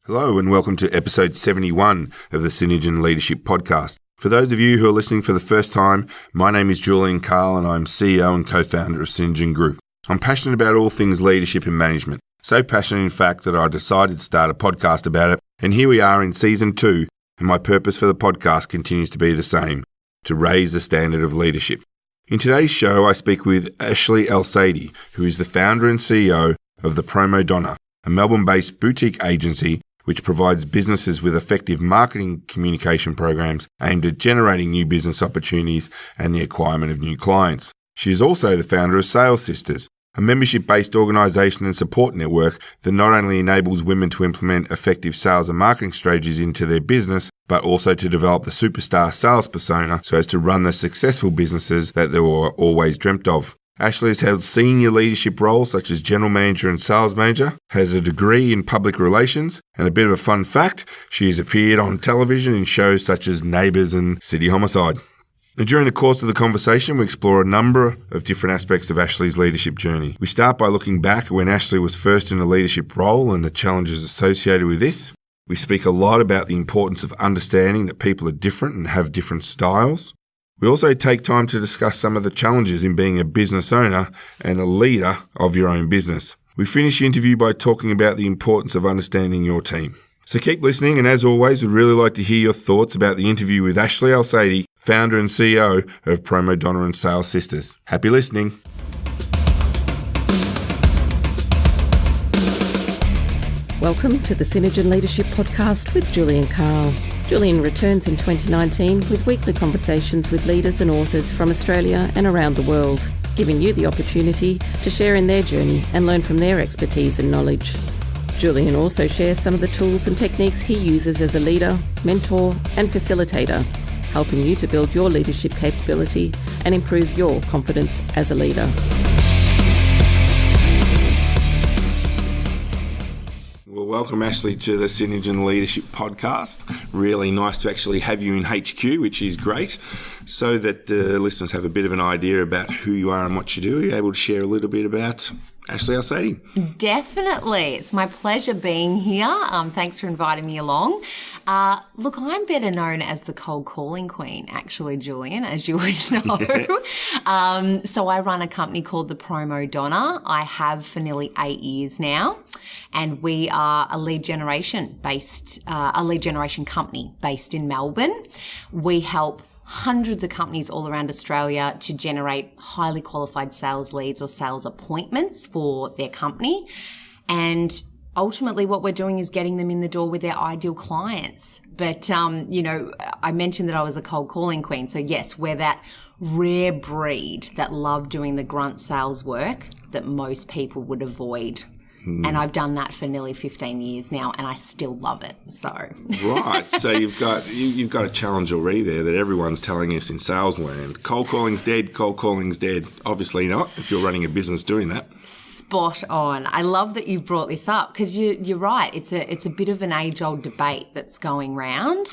Hello and welcome to episode 71 of the Synergen Leadership Podcast. For those of you who are listening for the first time, my name is Julian Carl and I'm CEO and co-founder of Synergen Group. I'm passionate about all things leadership and management. So passionate in fact that I decided to start a podcast about it. And here we are in season 2 and my purpose for the podcast continues to be the same, to raise the standard of leadership. In today's show, I speak with Ashleigh Alsadie, who is the founder and CEO of The PromoDonna, a Melbourne-based boutique agency which provides businesses with effective marketing communication programs aimed at generating new business opportunities and the acquirement of new clients. She is also the founder of Sales Sisters, a membership-based organisation and support network that not only enables women to implement effective sales and marketing strategies into their business, but also to develop the superstar sales persona so as to run the successful businesses that they were always dreamt of. Ashleigh has held senior leadership roles such as general manager and sales manager, has a degree in public relations, and a bit of a fun fact, she has appeared on television in shows such as Neighbours and City Homicide. And during the course of the conversation, we explore a number of different aspects of Ashleigh's leadership journey. We start by looking back at when Ashleigh was first in a leadership role and the challenges associated with this. We speak a lot about the importance of understanding that people are different and have different styles. We also take time to discuss some of the challenges in being a business owner and a leader of your own business. We finish the interview by talking about the importance of understanding your team. So keep listening, and as always, we'd really like to hear your thoughts about the interview with Ashleigh Alsadie, founder and CEO of PromoDonna and Sales Sisters. Happy listening. Welcome to the Synergen Leadership Podcast with Julian Carl. Julian returns in 2019 with weekly conversations with leaders and authors from Australia and around the world, giving you the opportunity to share in their journey and learn from their expertise and knowledge. Julian also shares some of the tools and techniques he uses as a leader, mentor and facilitator, helping you to build your leadership capability and improve your confidence as a leader. Well, welcome, Ashleigh, to the Synergen Leadership Podcast. Really nice to actually have you in HQ, which is great, so that the listeners have a bit of an idea about who you are and what you do. Are you able to share a little bit about Ashleigh Alsadie? Definitely. It's my pleasure being here. Thanks for inviting me along. Look, I'm better known as the cold calling queen, actually, Julian, as you would know. So I run a company called The PromoDonna. I have for nearly 8 years now, and we are a lead generation company based in Melbourne. We help hundreds of companies all around Australia to generate highly qualified sales leads or sales appointments for their company. And ultimately what we're doing is getting them in the door with their ideal clients. But, I mentioned that I was a cold calling queen. So yes, we're that rare breed that love doing the grunt sales work that most people would avoid. And I've done that for nearly 15 years now, and I still love it. So Right. So you've got a challenge already there that everyone's telling us in sales land. Cold calling's dead. Cold calling's dead. Obviously not, if you're running a business doing that. Spot on. I love that you've brought this up because you're right. It's a bit of an age-old debate that's going round.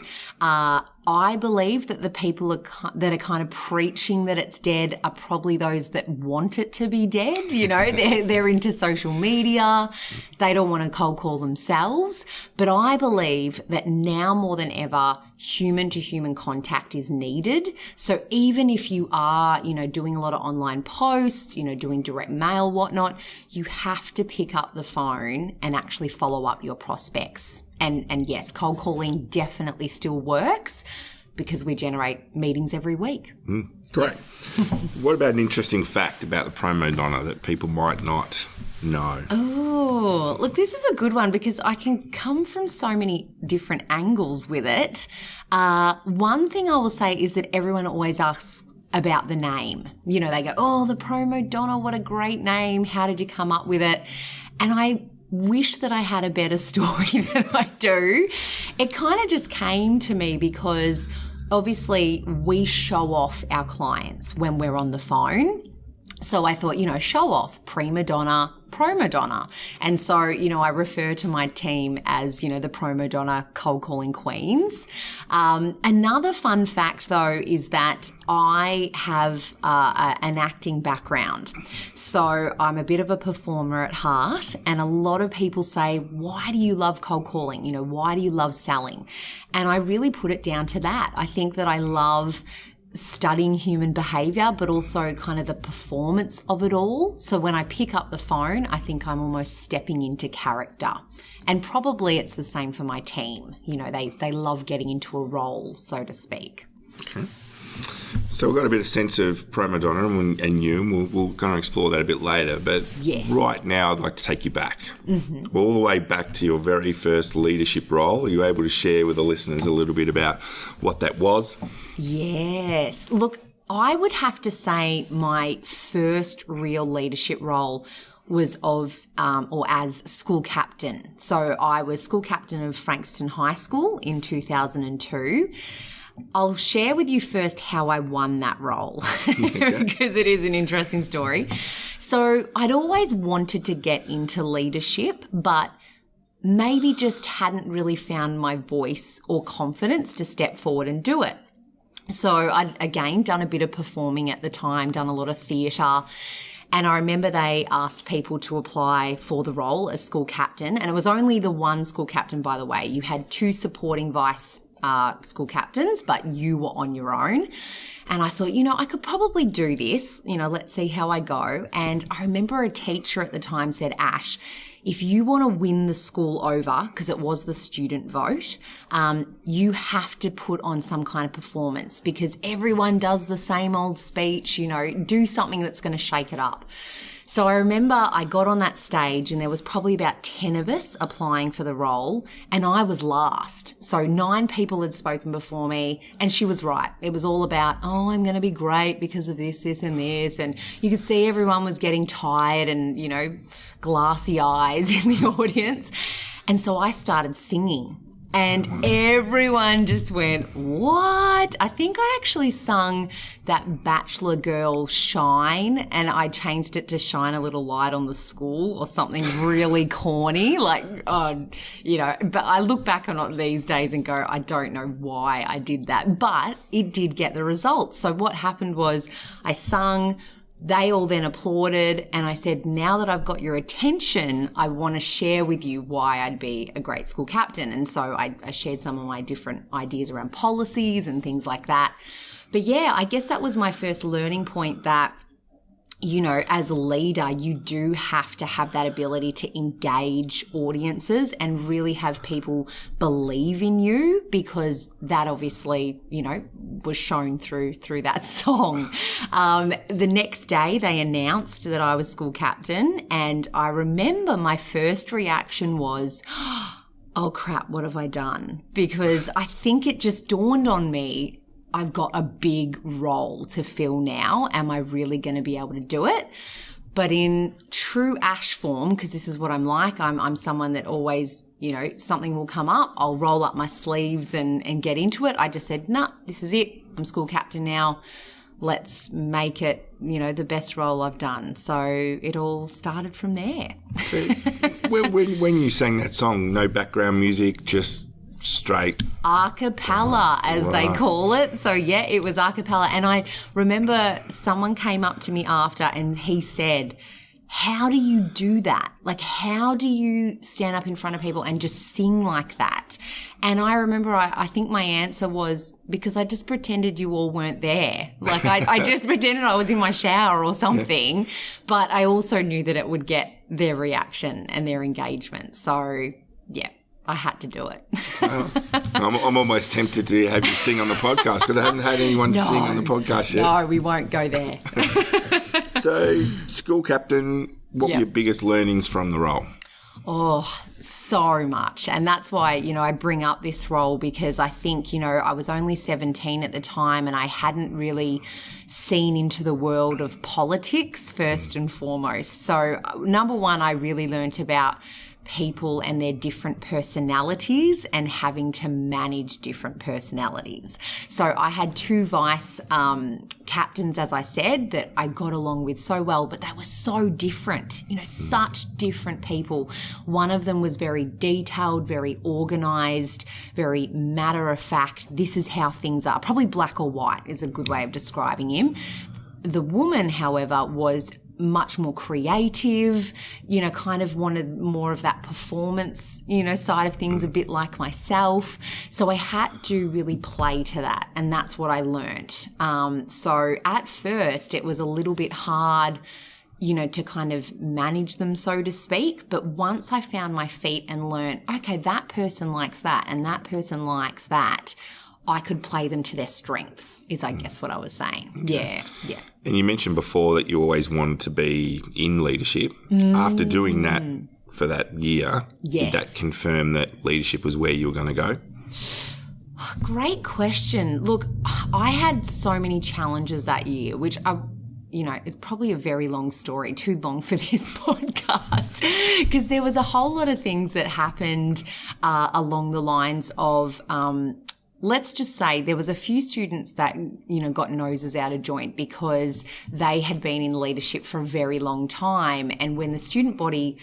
I believe that the people that are kind of preaching that it's dead are probably those that want it to be dead. You know, they're into social media. They don't want to cold call themselves. But I believe that now more than ever, human-to-human contact is needed. So even if you are, doing a lot of online posts, doing direct mail, whatnot, you have to pick up the phone and actually follow up your prospects. And yes, cold calling definitely still works because we generate meetings every week. Great. What about an interesting fact about the PromoDonna that people might not know? Oh, look, this is a good one because I can come from so many different angles with it. One thing I will say is that everyone always asks about the name. They go, oh, the PromoDonna, what a great name. How did you come up with it? And I wish that I had a better story than I do. It kind of just came to me because obviously we show off our clients when we're on the phone. So I thought, show off, prima donna, PromoDonna. And so, I refer to my team as, the PromoDonna cold calling queens. Another fun fact though is that I have an acting background. So I'm a bit of a performer at heart, and a lot of people say, why do you love cold calling? Why do you love selling? And I really put it down to that. I think that I love studying human behavior, but also kind of the performance of it all. So when I pick up the phone, I think I'm almost stepping into character. And probably it's the same for my team. They love getting into a role, so to speak. Okay. So we've got a bit of sense of PromoDonna and you, and we'll kind of explore that a bit later. But yes. Right now, I'd like to take you back, all the way back to your very first leadership role. Are you able to share with the listeners a little bit about what that was? Yes. Look, I would have to say my first real leadership role was as school captain. So I was school captain of Frankston High School in 2002. I'll share with you first how I won that role because it is an interesting story. So I'd always wanted to get into leadership, but maybe just hadn't really found my voice or confidence to step forward and do it. So I'd, again, done a bit of performing at the time, done a lot of theatre. And I remember they asked people to apply for the role as school captain. And it was only the one school captain, by the way. You had two supporting vice school captains, but you were on your own. And I thought, I could probably do this, let's see how I go. And I remember a teacher at the time said, Ash, if you want to win the school over, because it was the student vote, you have to put on some kind of performance because everyone does the same old speech, do something that's going to shake it up. So I remember I got on that stage and there was probably about 10 of us applying for the role and I was last. So 9 people had spoken before me and she was right. It was all about, I'm going to be great because of this, this and this. And you could see everyone was getting tired and, glassy eyes in the audience. And so I started singing. And everyone just went, what? I think I actually sung that Bachelor Girl Shine, and I changed it to Shine a Little Light on the School or something really corny, but I look back on it these days and go, I don't know why I did that, but it did get the results. So what happened was I sung, they all then applauded, and I said, now that I've got your attention, I want to share with you why I'd be a great school captain. And so I shared some of my different ideas around policies and things like that. But yeah, I guess that was my first learning point that, as a leader, you do have to have that ability to engage audiences and really have people believe in you, because that obviously, was shown through that song. The next day they announced that I was school captain, and I remember my first reaction was, oh crap, what have I done? Because I think it just dawned on me, I've got a big role to fill now. Am I really going to be able to do it? But in true Ash form, because this is what I'm like, I'm someone that always, something will come up, I'll roll up my sleeves and get into it. I just said, nah, this is it. I'm school captain now. Let's make it, the best role I've done. So it all started from there. So when you sang that song, no background music, just straight a cappella, as they call it. So yeah, it was a cappella. And I remember someone came up to me after and he said, how do you do that? Like, how do you stand up in front of people and just sing like that? And I remember I think my answer was, because I just pretended you all weren't there. Like I just pretended I was in my shower or something, but I also knew that it would get their reaction and their engagement. So yeah, I had to do it. Wow. I'm almost tempted to have you sing on the podcast because I haven't had anyone sing on the podcast yet. No, we won't go there. So, school captain, what were your biggest learnings from the role? Oh, so much. And that's why, I bring up this role because I think, I was only 17 at the time and I hadn't really seen into the world of politics first and foremost. So, number one, I really learnt about people and their different personalities and having to manage different personalities. So I had two vice captains, as I said, that I got along with so well, but they were so different, such different people. One of them was very detailed, very organised, very matter of fact. This is how things are. Probably black or white is a good way of describing him. The woman, however, was much more creative, kind of wanted more of that performance, side of things, a bit like myself. So I had to really play to that, and that's what I learnt. So at first it was a little bit hard, to kind of manage them, so to speak. But once I found my feet and learnt, okay, that person likes that and that person likes that, I could play them to their strengths, is I guess what I was saying. Okay. Yeah. And you mentioned before that you always wanted to be in leadership. After doing that for that year, did that confirm that leadership was where you were going to go? Great question. Look, I had so many challenges that year, which it's probably a very long story, too long for this podcast, because there was a whole lot of things that happened along the lines of let's just say there was a few students that, got noses out of joint because they had been in leadership for a very long time. And when the student body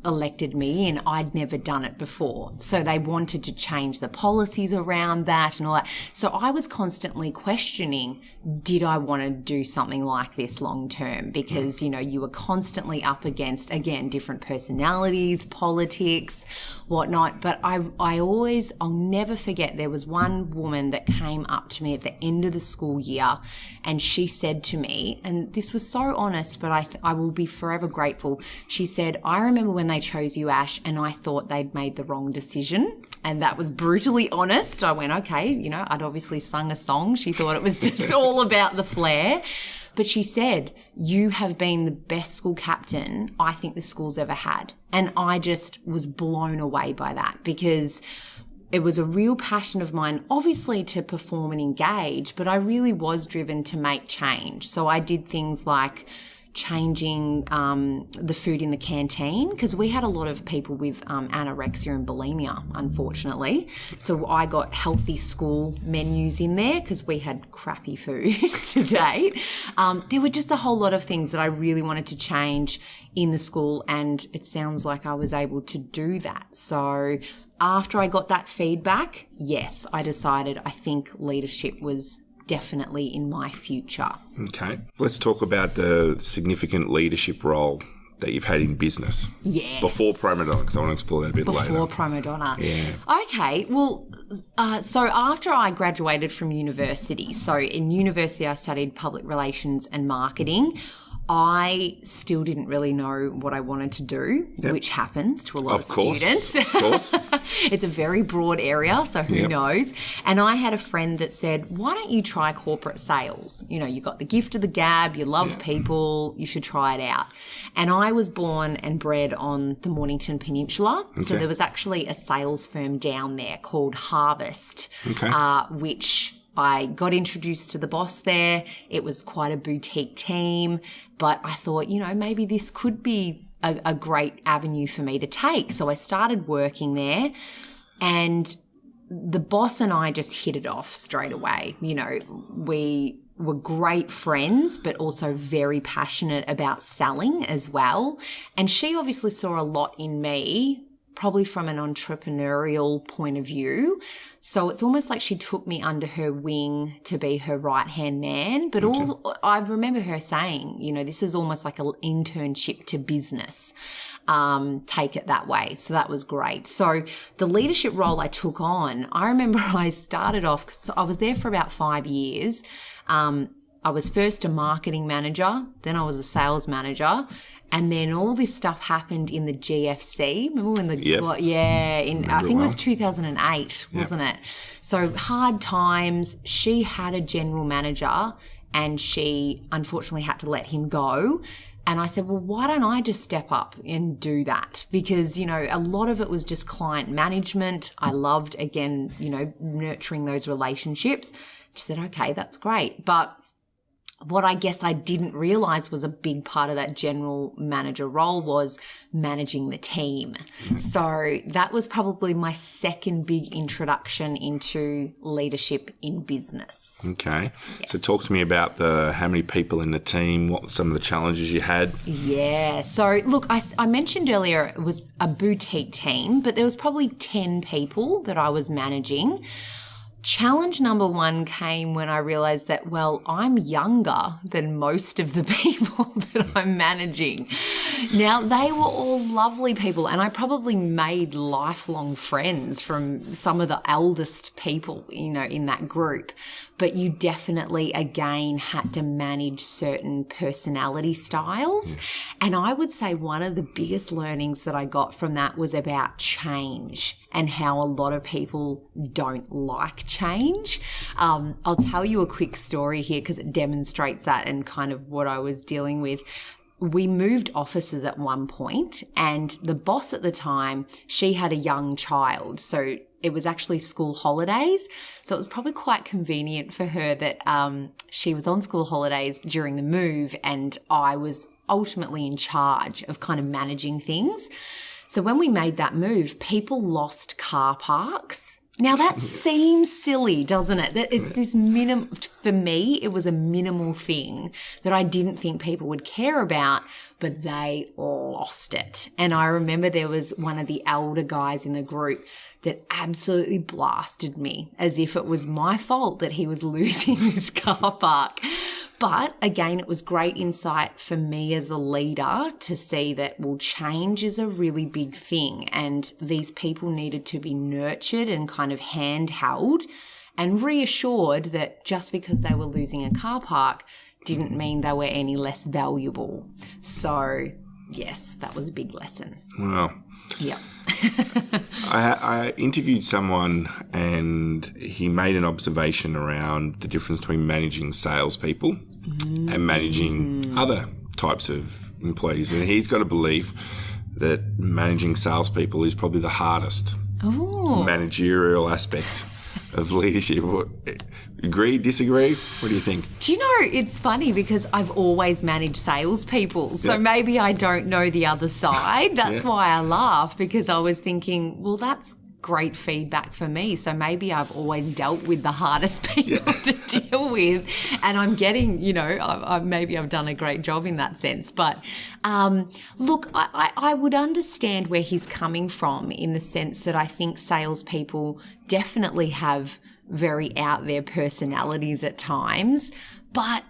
elected me in, I'd never done it before. So they wanted to change the policies around that and all that. So I was constantly questioning, did I want to do something like this long term? Because, you were constantly up against, again, different personalities, politics, whatnot. But I'll never forget, there was one woman that came up to me at the end of the school year, and she said to me, and this was so honest, but I will be forever grateful. She said, I remember when they chose you, Ash, and I thought they'd made the wrong decision. And that was brutally honest. I went, okay, I'd obviously sung a song. She thought it was just all about the flair. But she said, you have been the best school captain I think the school's ever had. And I just was blown away by that, because it was a real passion of mine, obviously, to perform and engage, but I really was driven to make change. So I did things like changing the food in the canteen, because we had a lot of people with anorexia and bulimia, unfortunately. So I got healthy school menus in there because we had crappy food to date. There were just a whole lot of things that I really wanted to change in the school, and it sounds like I was able to do that. So after I got that feedback, yes, I decided I think leadership was definitely in my future. Okay. Let's talk about the significant leadership role that you've had in business. Yes. Before PromoDonna, because I want to explore that a bit later. Before PromoDonna. Yeah. Okay. Well, so after I graduated from university, so in university I studied public relations and marketing. I still didn't really know what I wanted to do, which happens to a lot of students. Of course. It's a very broad area, so who knows? And I had a friend that said, why don't you try corporate sales? You got the gift of the gab, you love people, you should try it out. And I was born and bred on the Mornington Peninsula. Okay. So there was actually a sales firm down there called Harvest, which I got introduced to the boss there. It was quite a boutique team, but I thought, maybe this could be a great avenue for me to take. So I started working there, and the boss and I just hit it off straight away. We were great friends, but also very passionate about selling as well. And she obviously saw a lot in me, probably from an entrepreneurial point of view. So it's almost like she took me under her wing to be her right-hand man. But I remember her saying, this is almost like an internship to business. Take it that way. So that was great. So the leadership role I took on, I remember I started off, because I was there for about 5 years. I was first a marketing manager, then I was a sales manager. And then all this stuff happened in the GFC. Remember when I think it was 2008, wasn't it? So hard times. She had a general manager, and she unfortunately had to let him go. And I said, well, why don't I just step up and do that? Because, a lot of it was just client management. I loved, again, nurturing those relationships. She said, okay, that's great. But what I guess I didn't realize was a big part of that general manager role was managing the team. So that was probably my second big introduction into leadership in business. Okay. Yes. So talk to me about how many people in the team, what were some of the challenges you had? Yeah. So look, I mentioned earlier it was a boutique team, but there was probably 10 people that I was managing. Challenge number one came when I realized that, well, I'm younger than most of the people that I'm managing. Now, they were all lovely people, and I probably made lifelong friends from some of the eldest people, in that group. But you definitely, again, had to manage certain personality styles. And I would say one of the biggest learnings that I got from that was about change and how a lot of people don't like change. I'll tell you a quick story here because it demonstrates that and kind of what I was dealing with. We moved offices at one point, and the boss at the time, she had a young child. So it was actually school holidays. So it was probably quite convenient for her that she was on school holidays during the move, and I was ultimately in charge of kind of managing things. So when we made that move, people lost car parks. Now that seems silly, doesn't it? That it's this for me, it was a minimal thing that I didn't think people would care about, but they lost it. And I remember there was one of the elder guys in the group that absolutely blasted me as if it was my fault that he was losing this car park. But again, it was great insight for me as a leader to see that, well, change is a really big thing, and these people needed to be nurtured and kind of handheld and reassured that just because they were losing a car park didn't mean they were any less valuable. So yes, that was a big lesson. Wow. Yeah. I interviewed someone and he made an observation around the difference between managing salespeople and managing other types of employees. And he's got a belief that managing salespeople is probably the hardest managerial aspect of leadership. Agree, disagree? What do you think? Do you know, it's funny because I've always managed salespeople. So maybe I don't know the other side. That's why I laugh, because I was thinking, well, that's great feedback for me. So maybe I've always dealt with the hardest people to deal with. And I'm getting, maybe I've done a great job in that sense. But look, I would understand where he's coming from in the sense that I think salespeople definitely have very out there personalities at times, but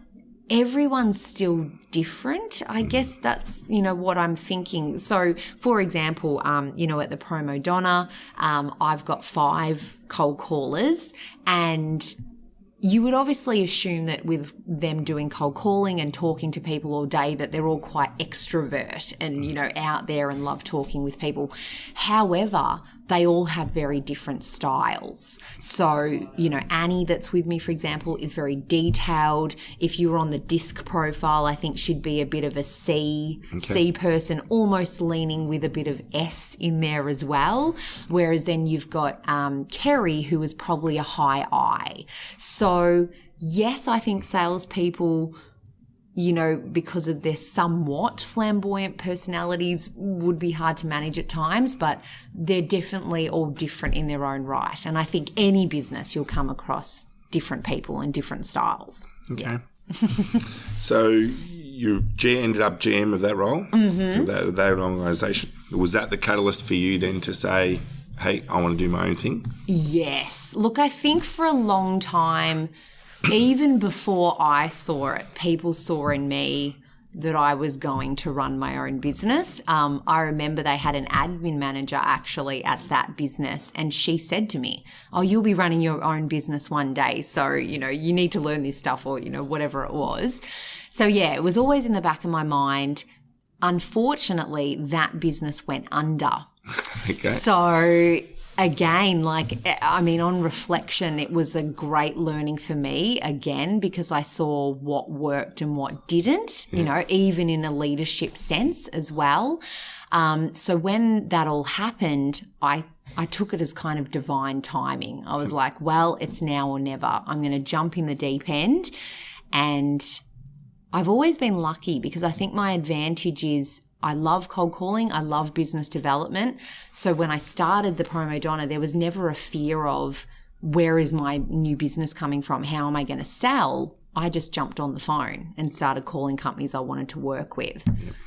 everyone's still different. I guess that's, what I'm thinking. So, for example, at the PromoDonna, I've got 5 cold callers, and you would obviously assume that with them doing cold calling and talking to people all day that they're all quite extrovert and, out there and love talking with people. However, they all have very different styles. So, Annie that's with me, for example, is very detailed. If you were on the disc profile, I think she'd be a bit of a C person, almost leaning with a bit of S in there as well. Whereas then you've got Kerry, who is probably a high I. So, yes, I think salespeople, because of their somewhat flamboyant personalities, would be hard to manage at times, but they're definitely all different in their own right. And I think any business you'll come across different people and different styles. Okay. Yeah. So you ended up GM of that role, of that organisation. Was that the catalyst for you then to say, hey, I want to do my own thing? Yes. Look, I think for a long time, even before I saw it, people saw in me that I was going to run my own business. I remember they had an admin manager actually at that business, and she said to me, oh, you'll be running your own business one day. So, you need to learn this stuff, or, whatever it was. So yeah, it was always in the back of my mind. Unfortunately, that business went under. Okay. So again, on reflection, it was a great learning for me, again, because I saw what worked and what didn't, even in a leadership sense as well. So when that all happened, I took it as kind of divine timing. I was like, well, it's now or never. I'm going to jump in the deep end and I've always been lucky because I think my advantage is I love cold calling. I love business development. So when I started the PromoDonna, there was never a fear of where is my new business coming from? How am I going to sell? I just jumped on the phone and started calling companies I wanted to work with.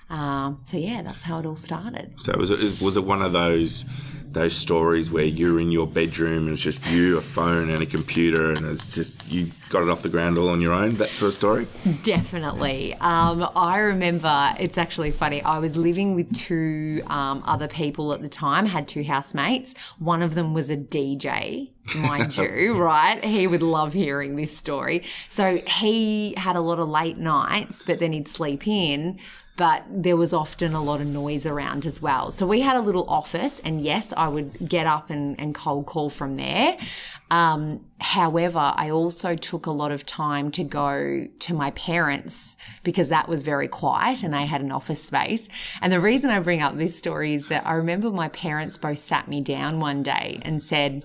So yeah, that's how it all started. So was it one of those stories where you're in your bedroom and it's just you, a phone and a computer, and it's just you got it off the ground all on your own, that sort of story? Definitely. I remember, it's actually funny, I was living with two other people at the time, had two housemates. One of them was a DJ, mind you, right? He would love hearing this story. So he had a lot of late nights, but then he'd sleep in. But there was often a lot of noise around as well. So we had a little office, and yes, I would get up and cold call from there. However, I also took a lot of time to go to my parents because that was very quiet and they had an office space. And the reason I bring up this story is that I remember my parents both sat me down one day and said,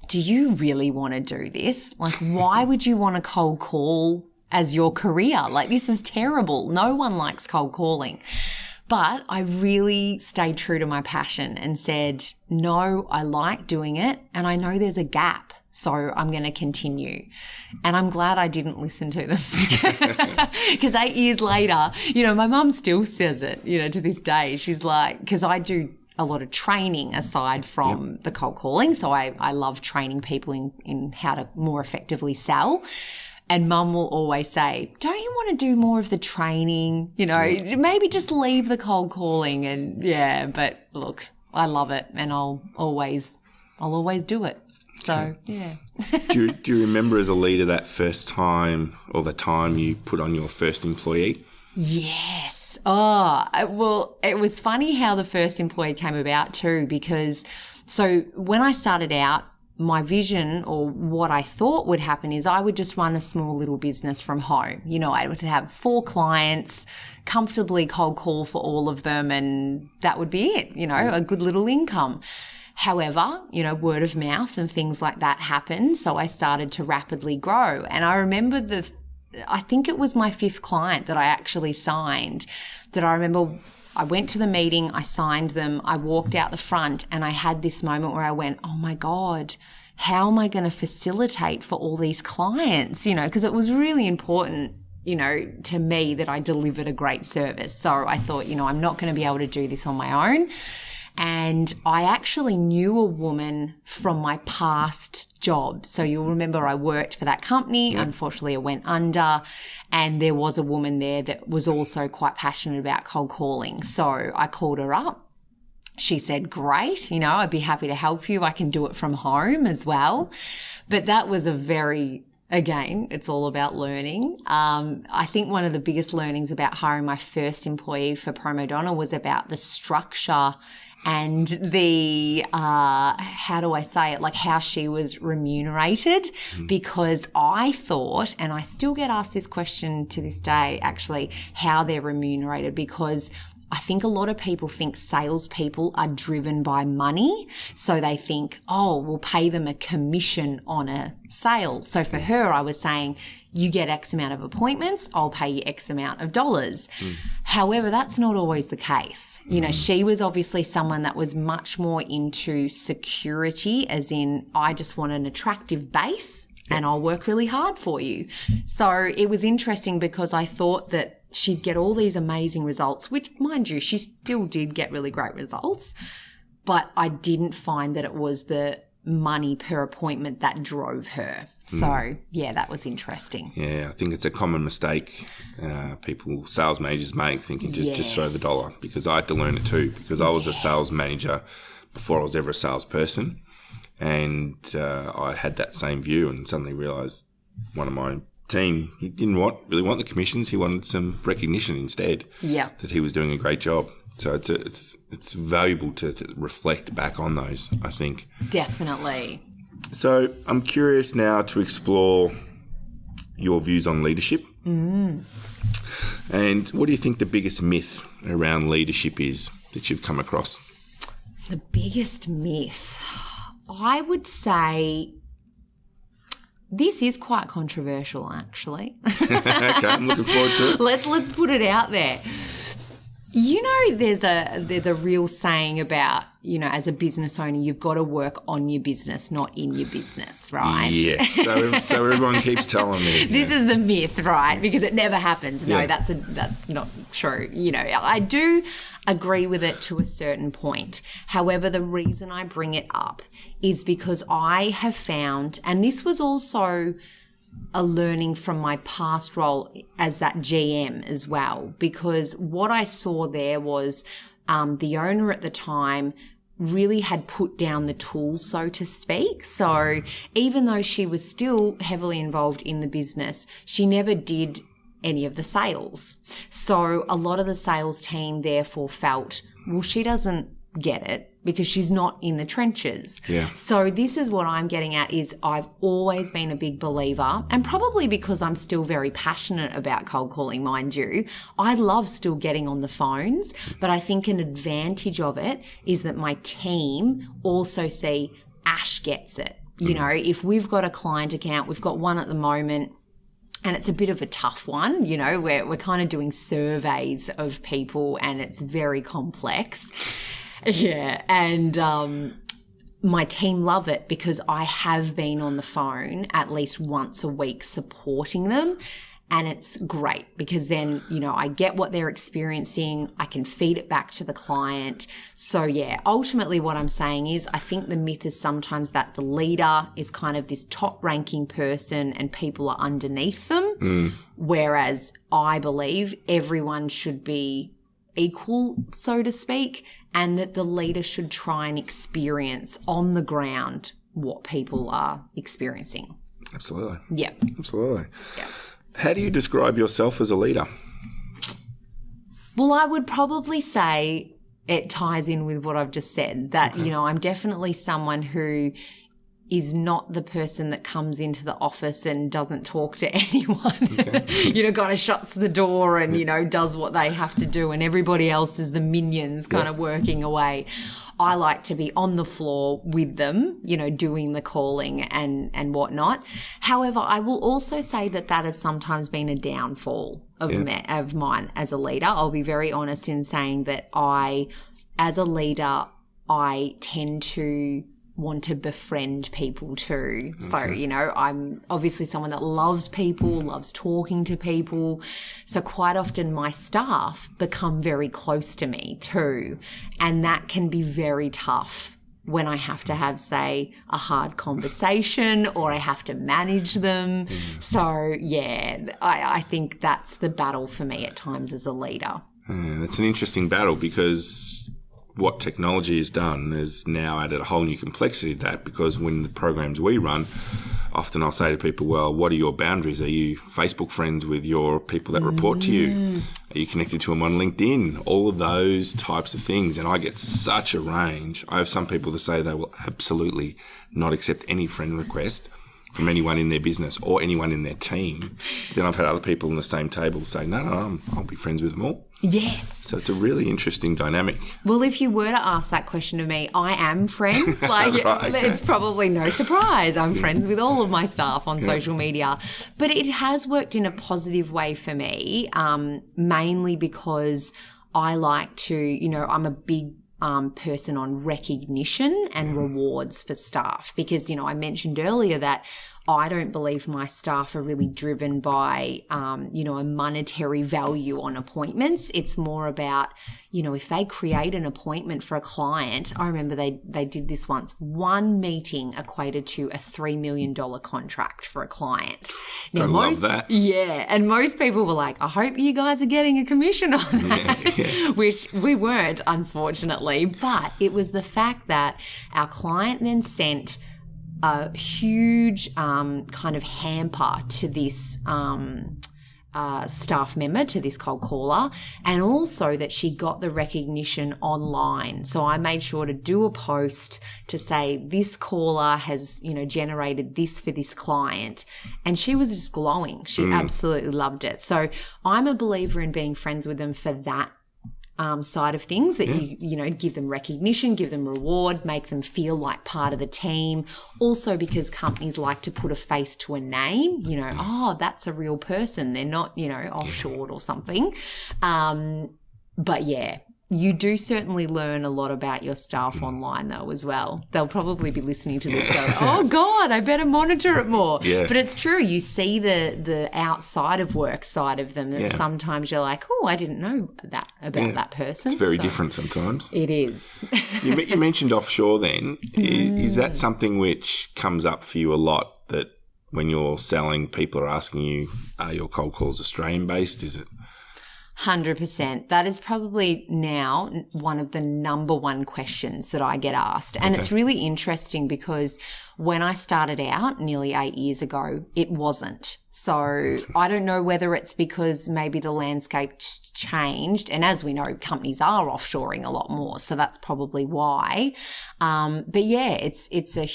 do you really want to do this? Like, why would you want to cold call as your career? Like, this is terrible. No one likes cold calling. But I really stayed true to my passion and said, no, I like doing it and I know there's a gap, so I'm going to continue. And I'm glad I didn't listen to them because 8 years later, my mum still says it, to this day. She's like, because I do a lot of training aside from the cold calling. So I love training people in how to more effectively sell. And mum will always say, don't you want to do more of the training? Maybe just leave the cold calling. And but look, I love it and I'll always do it. So, yeah. do you remember as a leader that first time or the time you put on your first employee? Yes. Oh, well, it was funny how the first employee came about too, because so when I started out, my vision or what I thought would happen is I would just run a small little business from home. I would have 4 clients, comfortably cold call for all of them, and that would be it, a good little income. However, word of mouth and things like that happened. So I started to rapidly grow. And I remember I think it was my 5th client that I actually signed, that I remember I went to the meeting, I signed them, I walked out the front and I had this moment where I went, oh my God, how am I going to facilitate for all these clients? Because it was really important, to me that I delivered a great service. So I thought, I'm not going to be able to do this on my own. And I actually knew a woman from my past job. So you'll remember I worked for that company. Yeah. Unfortunately, it went under. And there was a woman there that was also quite passionate about cold calling. So I called her up. She said, great, I'd be happy to help you. I can do it from home as well. But that was again, it's all about learning. I think one of the biggest learnings about hiring my first employee for PromoDonna was about the structure and the, how do I say it, like how she was remunerated, because I thought, and I still get asked this question to this day, actually, how they're remunerated, because I think a lot of people think salespeople are driven by money. So they think, oh, we'll pay them a commission on a sale. So for her, I was saying, you get X amount of appointments, I'll pay you X amount of dollars. However, that's not always the case. She was obviously someone that was much more into security, as in, I just want an attractive base and I'll work really hard for you. So it was interesting because I thought that she'd get all these amazing results, which, mind you, she still did get really great results, but I didn't find that it was the money per appointment that drove her. So, yeah, that was interesting. Yeah, I think it's a common mistake sales managers make, thinking just throw the dollar, because I had to learn it too, because I was a sales manager before I was ever a salesperson, and I had that same view and suddenly realised one of my team, he didn't really want the commissions. He wanted some recognition instead. Yeah, that he was doing a great job. So it's valuable to reflect back on those, I think. Definitely. So I'm curious now to explore your views on leadership. And what do you think the biggest myth around leadership is that you've come across? The biggest myth, I would say, this is quite controversial, actually. Okay, I'm looking forward to it. Let's put it out there. You know, there's a real saying about, you know, as a business owner, you've got to work on your business, not in your business, right? Yeah. So everyone keeps telling me. This is the myth, right? Because it never happens. No, that's not true. You know, I do agree with it to a certain point. However, the reason I bring it up is because I have found, and this was also a learning from my past role as that GM as well, because what I saw there was the owner at the time really had put down the tools, so to speak. So even though she was still heavily involved in the business, she never did any of the sales. So a lot of the sales team therefore felt, well, she doesn't get it because she's not in the trenches. Yeah. So this is what I'm getting at is I've always been a big believer, and probably because I'm still very passionate about cold calling, mind you, I love still getting on the phones, but I think an advantage of it is that my team also see Ash gets it. You know, if we've got a client account, we've got one at the moment, and it's a bit of a tough one, you know, we're kind of doing surveys of people and it's very complex. Yeah, and my team love it because I have been on the phone at least once a week supporting them, and it's great because then, you know, I get what they're experiencing, I can feed it back to the client. So yeah, ultimately what I'm saying is I think the myth is sometimes that the leader is kind of this top-ranking person and people are underneath them, whereas I believe everyone should be equal, so to speak, and that the leader should try and experience on the ground what people are experiencing. Absolutely. Yeah. Absolutely. Yeah. How do you describe yourself as a leader? Well, I would probably say it ties in with what I've just said, that, you know, I'm definitely someone who is not the person that comes into the office and doesn't talk to anyone, you know, kind of shuts the door and, you know, does what they have to do, and everybody else is the minions kind of working away. I like to be on the floor with them, you know, doing the calling and whatnot. However, I will also say that that has sometimes been a downfall of mine as a leader. I'll be very honest in saying that as a leader, I tend to want to befriend people too. Okay. So, you know, I'm obviously someone that loves people, loves talking to people. So quite often my staff become very close to me too. And that can be very tough when I have to have, say, a hard conversation or I have to manage them. So, yeah, I think that's the battle for me at times as a leader. That's an interesting battle because what technology has done is now added a whole new complexity to that, because when the programs we run, often I'll say to people, well, what are your boundaries? Are you Facebook friends with your people that report to you? Are you connected to them on LinkedIn? All of those types of things. And I get such a range. I have some people that say they will absolutely not accept any friend request from anyone in their business or anyone in their team. Then I've had other people on the same table say, no, I'll be friends with them all. Yes. So it's a really interesting dynamic. Well, if you were to ask that question of me, I am friends. Like, Right, okay. It's probably no surprise. I'm friends with all of my staff on social media. But it has worked in a positive way for me, mainly because I like to, you know, I'm a big person on recognition and rewards for staff, because, you know, I mentioned earlier that I don't believe my staff are really driven by, you know, a monetary value on appointments. It's more about, you know, if they create an appointment for a client, I remember they did this once. One meeting equated to a $3 million contract for a client. Now, I love that. Yeah. And most people were like, I hope you guys are getting a commission on that, which we weren't, unfortunately. But it was the fact that our client then sent a huge kind of hamper to this staff member, to this cold caller, and also that she got the recognition online. So I made sure to do a post to say this caller has, you know, generated this for this client, and she was just glowing. She absolutely loved it. So I'm a believer in being friends with them for that side of things, that you give them recognition, give them reward, make them feel like part of the team. Also because companies like to put a face to a name, that's a real person. They're not, offshored or something. But yeah, you do certainly learn a lot about your staff online though as well. They'll probably be listening to this going, oh God, I better monitor it more. Yeah. But it's true. You see the outside of work side of them, that sometimes you're like, oh, I didn't know that about that person. It's very different sometimes. It is. You mentioned offshore then. Is that something which comes up for you a lot, that when you're selling, people are asking you, are your cold calls Australian based? Is it? 100%. That is probably now one of the number one questions that I get asked. And it's really interesting because when I started out nearly 8 years ago, it wasn't. So I don't know whether it's because maybe the landscape changed. And as we know, companies are offshoring a lot more. So that's probably why. But yeah, it's of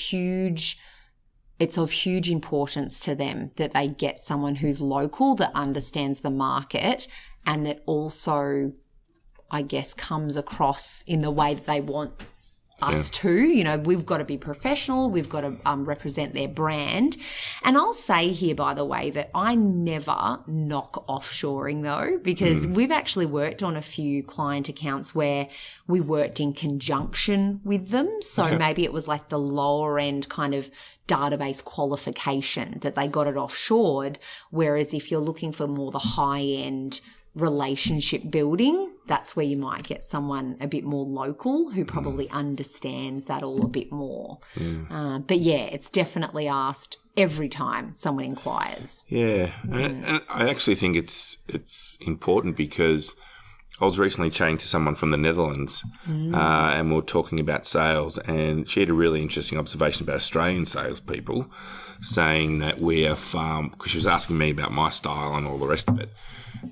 huge importance to them that they get someone who's local, that understands the market, and that also, I guess, comes across in the way that they want us to. We've got to be professional. We've got to represent their brand. And I'll say here, by the way, that I never knock offshoring though, because we've actually worked on a few client accounts where we worked in conjunction with them. So maybe it was like the lower end kind of database qualification that they got it offshored. Whereas if you're looking for more the high end relationship building, that's where you might get someone a bit more local who probably understands that all a bit more. But yeah, it's definitely asked every time someone inquires. Yeah, and I actually think it's important because I was recently chatting to someone from the Netherlands and we were talking about sales, and she had a really interesting observation about Australian salespeople, saying that we are far, because she was asking me about my style and all the rest of it,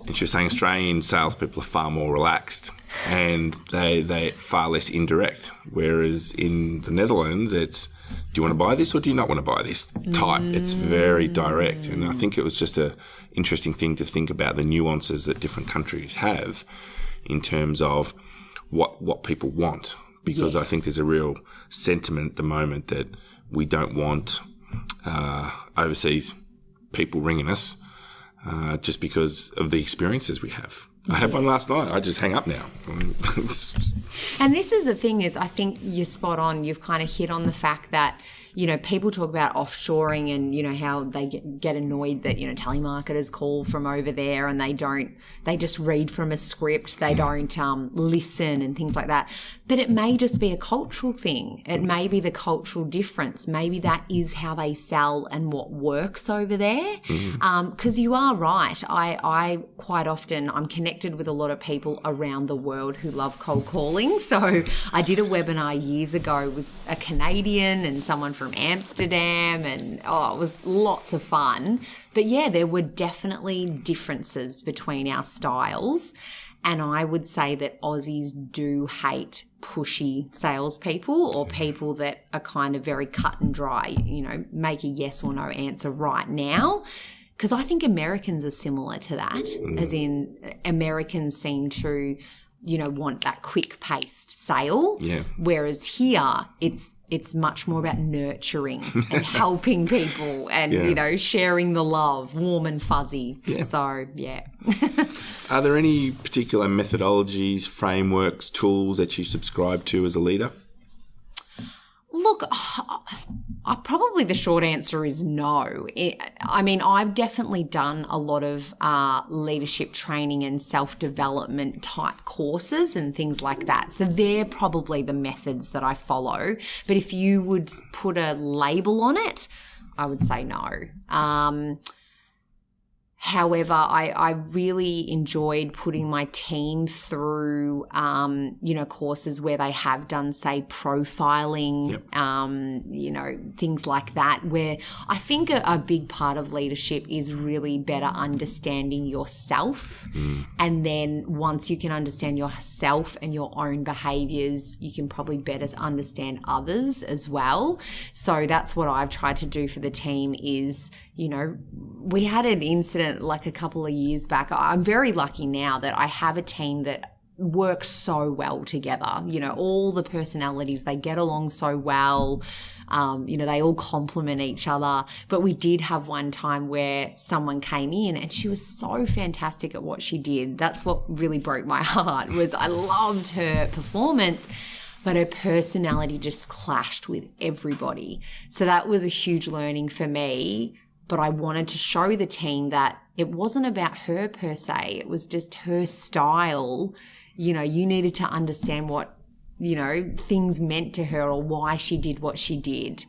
and she was saying Australian salespeople are far more relaxed and they're far less indirect, whereas in the Netherlands it's, do you want to buy this or do you not want to buy this type? It's very direct, and I think it was just a interesting thing to think about the nuances that different countries have in terms of what people want, because I think there's a real sentiment at the moment that we don't want overseas people ringing us just because of the experiences we have. I had one last night. I just hang up now. And this is the thing is, I think you're spot on. You've kind of hit on the fact that, people talk about offshoring and, how they get annoyed that, telemarketers call from over there and they just read from a script. They don't listen and things like that. But it may just be a cultural thing. It may be the cultural difference. Maybe that is how they sell and what works over there. Because you are right. I quite often, I'm connected with a lot of people around the world who love cold calling. So I did a webinar years ago with a Canadian and someone from Amsterdam, and it was lots of fun. But yeah, there were definitely differences between our styles. And I would say that Aussies do hate pushy salespeople or people that are kind of very cut and dry, make a yes or no answer right now. Because I think Americans are similar to that, as in Americans seem to, want that quick-paced sale. Yeah. Whereas here, it's much more about nurturing and helping people and, sharing the love, warm and fuzzy. Yeah. So, yeah. Are there any particular methodologies, frameworks, tools that you subscribe to as a leader? Look, probably the short answer is no. I've definitely done a lot of leadership training and self-development type courses and things like that. So they're probably the methods that I follow. But if you would put a label on it, I would say no. However, I really enjoyed putting my team through, courses where they have done, say, profiling, things like that, where I think a big part of leadership is really better understanding yourself. And then once you can understand yourself and your own behaviours, you can probably better understand others as well. So that's what I've tried to do for the team is, we had an incident like a couple of years back. I'm very lucky now that I have a team that work so well together. You know, all the personalities, they get along so well. You know, they all complement each other. But we did have one time where someone came in and she was so fantastic at what she did. That's what really broke my heart, was I loved her performance, but her personality just clashed with everybody. So that was a huge learning for me. But I wanted to show the team that it wasn't about her per se. It was just her style. You know, you needed to understand what, you know, things meant to her or why she did what she did.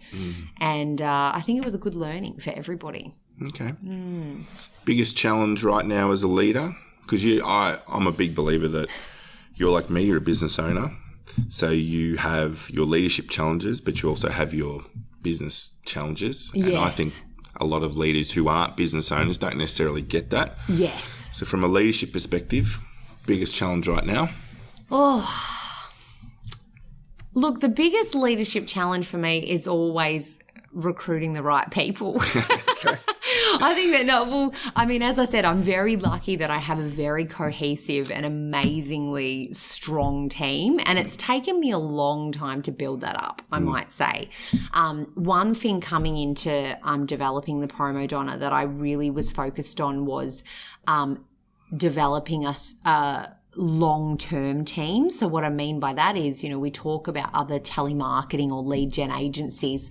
And I think it was a good learning for everybody. Okay. Biggest challenge right now as a leader? Because I'm a big believer that you're like me, you're a business owner. So you have your leadership challenges, but you also have your business challenges. Yes. And I think a lot of leaders who aren't business owners don't necessarily get that. Yes. So from a leadership perspective, biggest challenge right now? Look, the biggest leadership challenge for me is always recruiting the right people. Okay. I think that, as I said, I'm very lucky that I have a very cohesive and amazingly strong team. And it's taken me a long time to build that up, I might say. One thing coming into developing the PromoDonna that I really was focused on was developing a long-term team. So what I mean by that is, you know, we talk about other telemarketing or lead gen agencies.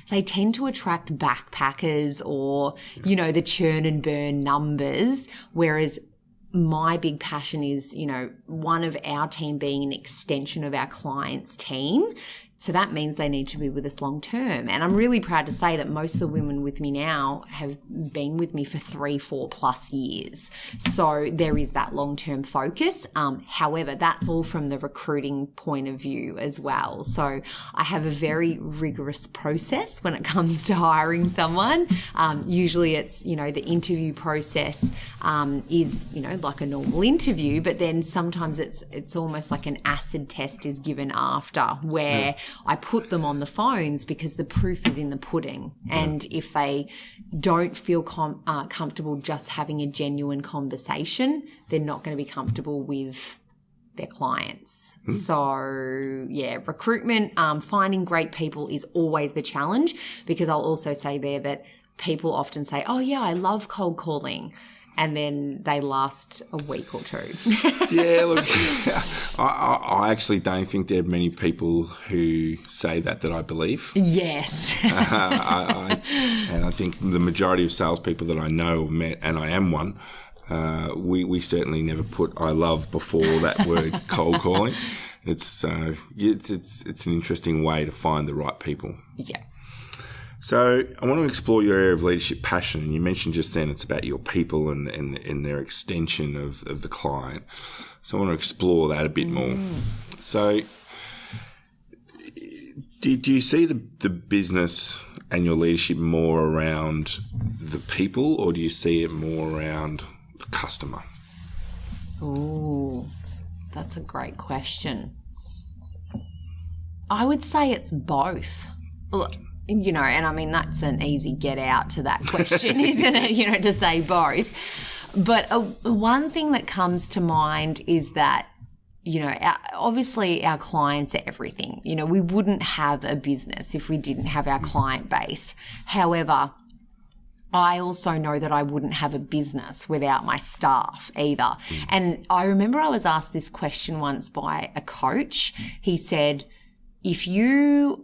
They tend to attract backpackers or, you know, the churn and burn numbers, whereas my big passion is, you know, one of our team being an extension of our client's team. So that means they need to be with us long term. And I'm really proud to say that most of the women with me now have been with me for 3-4+ years. So there is that long-term focus. However, that's all from the recruiting point of view as well. So I have a very rigorous process when it comes to hiring someone. Usually it's, you know, the interview process is, you know, like a normal interview, but then sometimes it's almost like an acid test is given after, where I put them on the phones because the proof is in the pudding. And if they don't feel comfortable just having a genuine conversation, they're not going to be comfortable with their clients. So yeah, recruitment, finding great people is always the challenge, because I'll also say there that people often say, oh yeah, I love cold calling. And then they last a week or two. Yeah, look, I actually don't think there are many people who say that I believe. Yes. And I think the majority of salespeople that I know have met, and I am one, we certainly never put "I love" before that word cold calling. It's an interesting way to find the right people. Yeah. So I want to explore your area of leadership passion. And you mentioned just then it's about your people and their extension of the client. So I want to explore that a bit more. So do you see the business and your leadership more around the people, or do you see it more around the customer? Ooh, that's a great question. I would say it's both. Look, you know, and I mean, that's an easy get out to that question, isn't it? You know, to say both. But one thing that comes to mind is that, you know, obviously our clients are everything. You know, we wouldn't have a business if we didn't have our client base. However, I also know that I wouldn't have a business without my staff either. And I remember I was asked this question once by a coach. He said, if you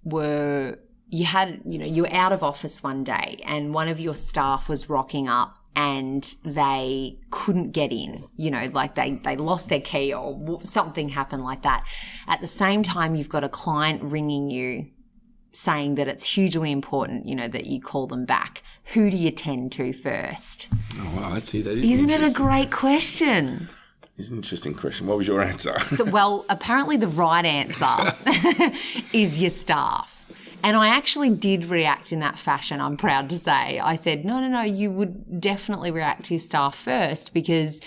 you were out of office one day and one of your staff was rocking up and they couldn't get in, you know, like they lost their key or something happened like that. At the same time, you've got a client ringing you saying that it's hugely important, you know, that you call them back. Who do you tend to first? Oh, wow, that's it. Isn't it a great question? It's an interesting question. What was your answer? So, well, apparently the right answer is your staff. And I actually did react in that fashion, I'm proud to say. I said, no, you would definitely react to your staff first, because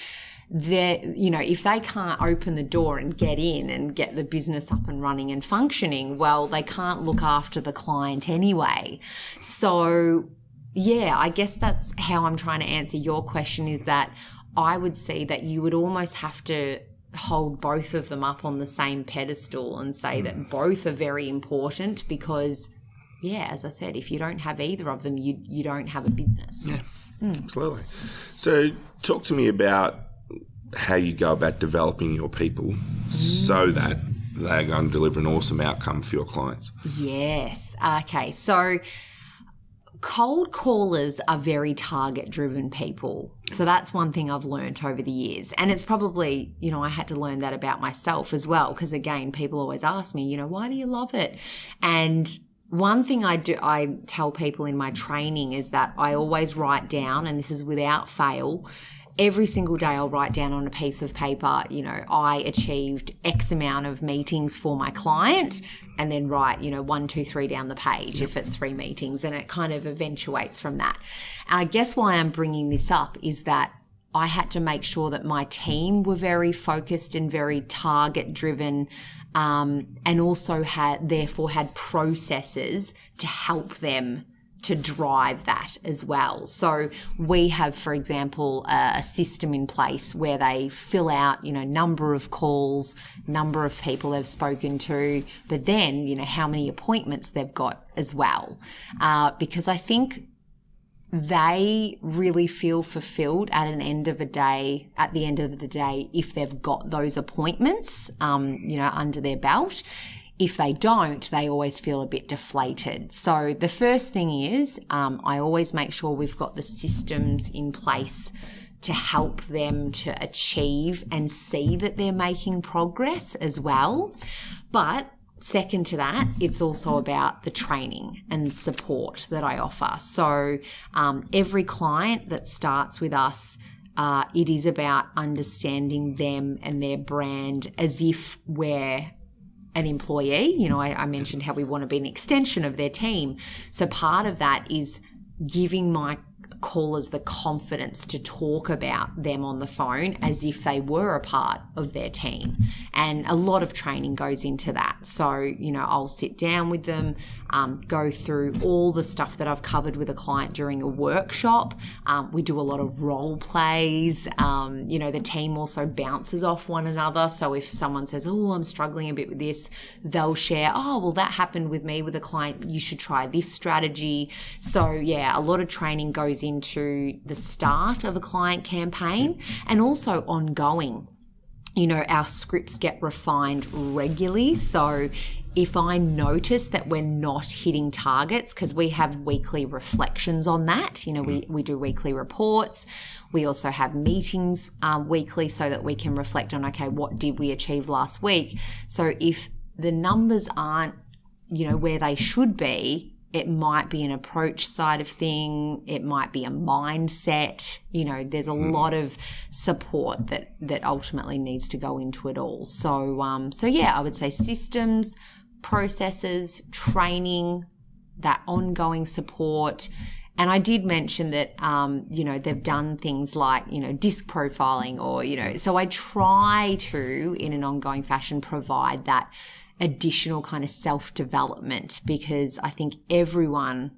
if they can't open the door and get in and get the business up and running and functioning, well, they can't look after the client anyway. So, yeah, I guess that's how I'm trying to answer your question, is that I would see that you would almost have to hold both of them up on the same pedestal and say that both are very important because, yeah, as I said, if you don't have either of them, you don't have a business. Yeah, absolutely. So talk to me about how you go about developing your people so that they're going to deliver an awesome outcome for your clients. Yes. Okay. So cold callers are very target-driven people. So that's one thing I've learned over the years. And it's probably, I had to learn that about myself as well because, again, people always ask me, why do you love it? And one thing I tell people in my training is that I always write down, and this is without fail, every single day I'll write down on a piece of paper, I achieved X amount of meetings for my client, and then write, 1, 2, 3 down the page if it's 3 meetings, and it kind of eventuates from that. And I guess why I'm bringing this up is that I had to make sure that my team were very focused and very target driven, and also had processes to help them to drive that as well. So we have, for example, a system in place where they fill out, number of calls, number of people they've spoken to, but then, how many appointments they've got as well. Because I think they really feel fulfilled at the end of the day, if they've got those appointments, under their belt. If they don't, they always feel a bit deflated. So the first thing is I always make sure we've got the systems in place to help them to achieve and see that they're making progress as well. But second to that, it's also about the training and support that I offer. So every client that starts with us, it is about understanding them and their brand as if we're an employee. I mentioned how we want to be an extension of their team. So part of that is giving my callers the confidence to talk about them on the phone as if they were a part of their team. And a lot of training goes into that. So, I'll sit down with them, go through all the stuff that I've covered with a client during a workshop. We do a lot of role plays. The team also bounces off one another. So if someone says, oh, I'm struggling a bit with this, they'll share, oh, well, that happened with me with a client. You should try this strategy. So yeah, a lot of training goes into the start of a client campaign and also ongoing. Our scripts get refined regularly. So if I notice that we're not hitting targets, because we have weekly reflections on that, we do weekly reports. We also have meetings weekly so that we can reflect on, okay, what did we achieve last week? So if the numbers aren't, where they should be, it might be an approach side of thing. It might be a mindset. There's a lot of support that ultimately needs to go into it all. So yeah, I would say systems, processes, training, that ongoing support. And I did mention that, they've done things like, disc profiling or, so I try to, in an ongoing fashion, provide that additional kind of self-development because I think everyone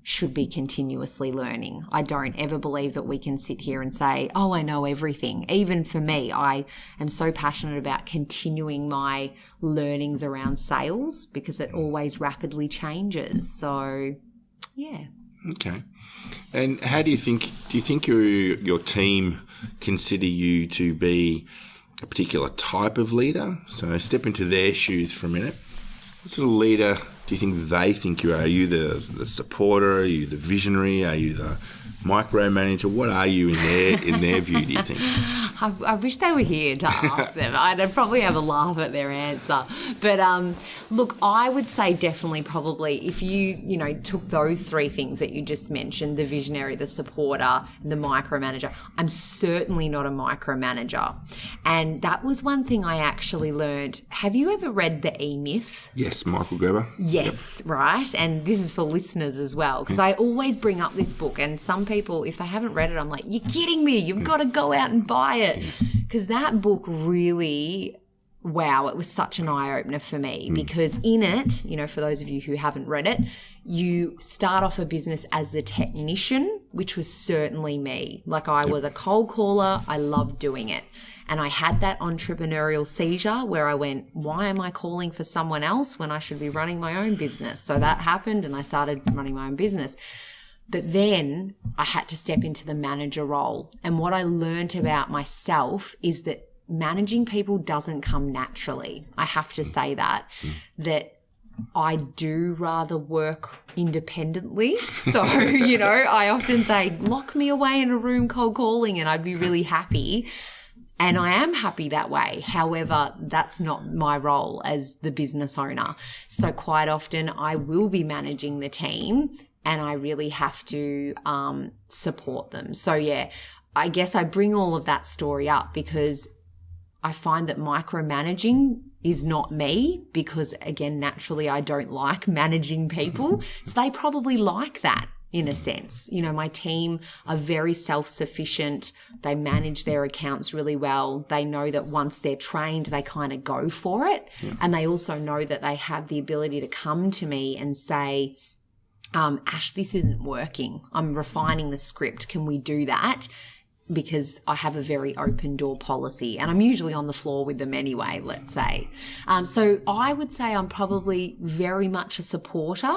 should be continuously learning. I don't ever believe that we can sit here and say, oh, I know everything. Even for me, I am so passionate about continuing my learnings around sales because it always rapidly changes. So, yeah. Okay. And how do you think your team consider you to be a particular type of leader? So step into their shoes for a minute. What sort of leader do you think they think you are? Are you the supporter? Are you the visionary? Are you the micromanager? What are you in their view, do you think? I wish they were here to ask them. I'd probably have a laugh at their answer. But look, I would say definitely probably if you took those 3 things that you just mentioned, the visionary, the supporter, the micromanager, I'm certainly not a micromanager. And that was one thing I actually learned. Have you ever read The E-Myth? Yes, Michael Gerber. Yes, yep. Right. And this is for listeners as well, because I always bring up this book and some people, if they haven't read it, I'm like, you're kidding me. You've got to go out and buy it. Because that book really wow, it was such an eye-opener for me because in it, you know, for those of you who haven't read it, you start off a business as the technician, which was certainly me. Like I was a cold caller. I loved doing it. And I had that entrepreneurial seizure where I went, why am I calling for someone else when I should be running my own business? So that happened and I started running my own business. But then I had to step into the manager role. And what I learned about myself is that managing people doesn't come naturally. I have to say that I do rather work independently. So, you know, I often say, lock me away in a room cold calling and I'd be really happy. And I am happy that way. However, that's not my role as the business owner. So quite often I will be managing the team and I really have to support them. So yeah, I guess I bring all of that story up because I find that micromanaging is not me because, again, naturally I don't like managing people. So they probably like that in a sense. You know, my team are very self-sufficient. They manage their accounts really well. They know that once they're trained, they kind of go for it. Yeah. And they also know that they have the ability to come to me and say, Ash, this isn't working. I'm refining the script. Can we do that? Because I have a very open door policy and I'm usually on the floor with them anyway, let's say. So I would say I'm probably very much a supporter,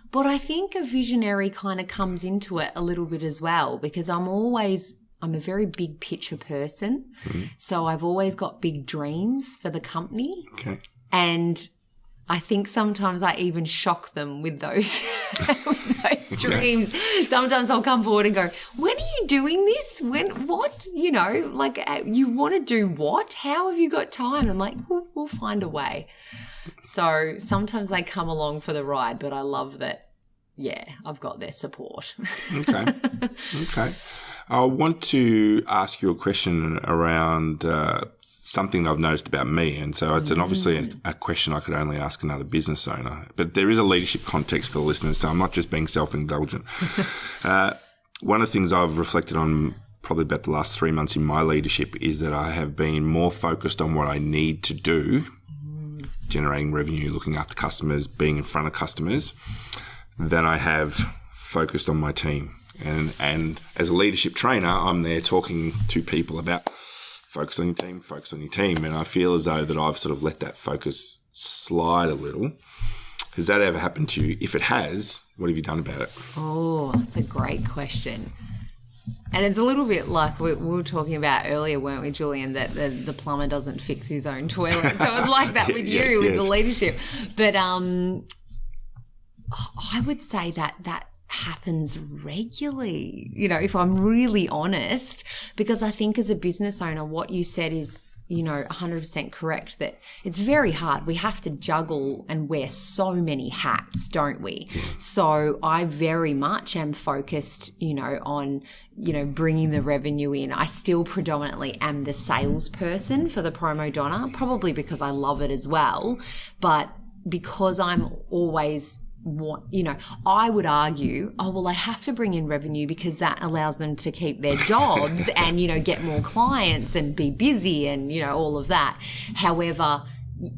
but I think a visionary kind of comes into it a little bit as well because I'm a very big picture person. Mm-hmm. So I've always got big dreams for the company. Okay. And I think sometimes I even shock them with those, dreams. Sometimes I'll come forward and go, when are you doing this? What? You know, like you want to do what? How have you got time? I'm like, we'll find a way. So sometimes they come along for the ride, but I love that, yeah, I've got their support. Okay. I want to ask you a question around something I've noticed about me. And so it's obviously a question I could only ask another business owner. But there is a leadership context for the listeners, so I'm not just being self-indulgent. One of the things I've reflected on probably about the last 3 months in my leadership is that I have been more focused on what I need to do, generating revenue, looking after customers, being in front of customers, than I have focused on my team. And as a leadership trainer, I'm there talking to people about focus on your team. And I feel as though that I've sort of let that focus slide a little. Has that ever happened to you? If it has, what have you done about it? Oh, that's a great question. And it's a little bit like we were talking about earlier, weren't we, Julian, that the plumber doesn't fix his own toilet. So it's like that with you, with the leadership. But I would say that happens regularly, you know, if I'm really honest, because I think as a business owner, what you said is, you know, 100% correct, that it's very hard. We have to juggle and wear so many hats, don't we? So I very much am focused, you know, on, you know, bringing the revenue in. I still predominantly am the salesperson for the PromoDonna, probably because I love it as well. But because I'm always I would argue, I have to bring in revenue because that allows them to keep their jobs and, you know, get more clients and be busy and, you know, all of that. However,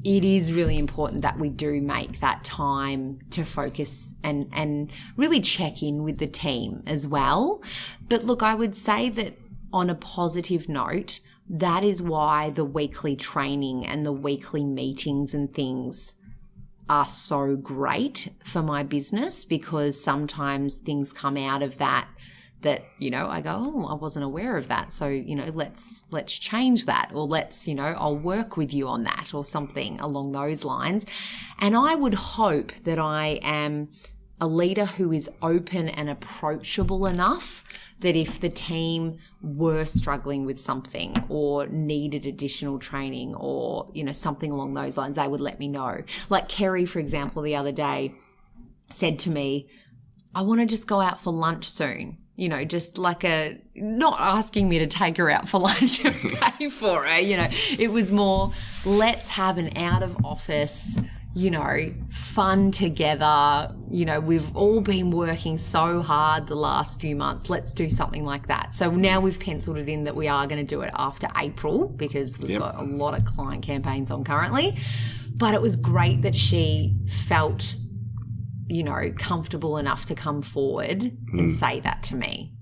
it is really important that we do make that time to focus and really check in with the team as well. But look, I would say that on a positive note, that is why the weekly training and the weekly meetings and things are so great for my business, because sometimes things come out of that, you know, I go, I wasn't aware of that. So, you know, let's change that, or you know, I'll work with you on that, or something along those lines. And I would hope that I am a leader who is open and approachable enough that if the team were struggling with something or needed additional training or, you know, something along those lines, they would let me know. Like Kerry, for example, the other day said to me, I want to just go out for lunch soon. You know, just like not asking me to take her out for lunch and pay for her, you know. It was more, let's have an out of office, fun together. We've all been working so hard the last few months. Let's do something like that. So now we've penciled it in that we are going to do it after April because we've got a lot of client campaigns on currently. But it was great that she felt, comfortable enough to come forward and say that to me.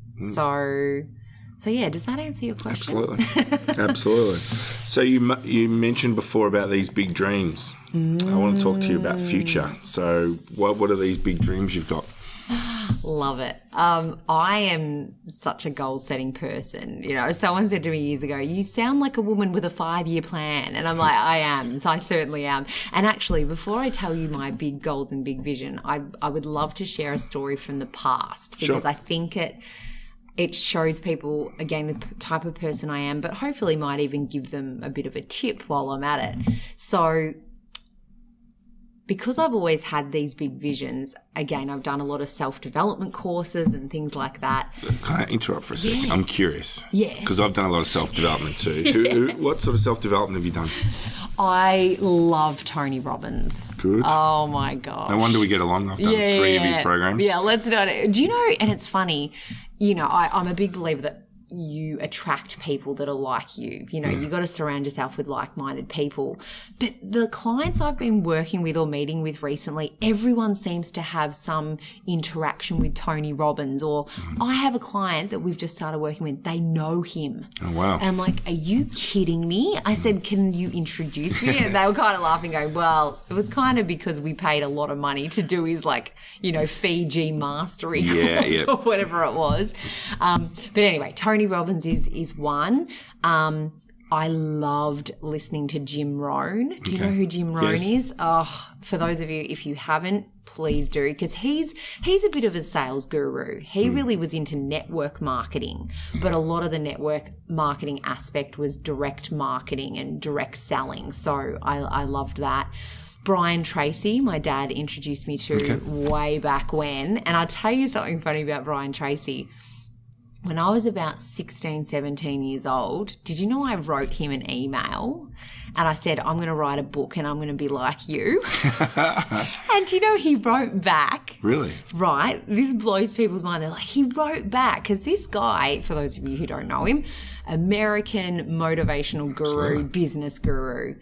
So yeah, does that answer your question? Absolutely. So you mentioned before about these big dreams. I want to talk to you about future. So what are these big dreams you've got? Love it. I am such a goal-setting person. Someone said to me years ago, you sound like a woman with a 5-year plan. And I'm like, I am. So I certainly am. And actually, before I tell you my big goals and big vision, I would love to share a story from the past because I think it shows people, again, the type of person I am, but hopefully might even give them a bit of a tip while I'm at it. So because I've always had these big visions, again, I've done a lot of self-development courses and things like that. Can I interrupt for a second? Yeah. I'm curious. Yeah. Because I've done a lot of self-development too. What sort of self-development have you done? I love Tony Robbins. Good. Oh, my God. No wonder we get along. I've done 3 of his programs. Yeah, let's do it. Do you know, and it's funny, I'm a big believer that you attract people that are like you. You got to surround yourself with like-minded people. But the clients I've been working with or meeting with recently, everyone seems to have some interaction with Tony Robbins. Or I have a client that we've just started working with. They know him. Oh, wow. And I'm like, are you kidding me? I said, can you introduce me? And they were kind of laughing, going, well, it was kind of because we paid a lot of money to do his Fiji mastery course or whatever it was. But anyway, Tony Robbins is one. I loved listening to Jim Rohn. Do you know who Jim Rohn is? Oh, for those of you, if you haven't, please do, because he's a bit of a sales guru. He really was into network marketing, but a lot of the network marketing aspect was direct marketing and direct selling. So I loved that. Brian Tracy, my dad introduced me to way back when. And I'll tell you something funny about Brian Tracy. When I was about 16, 17 years old, did you know I wrote him an email and I said, I'm going to write a book and I'm going to be like you? And do you know he wrote back? Really? Right. This blows people's mind. They're like, he wrote back because this guy, for those of you who don't know him, American motivational guru, business guru,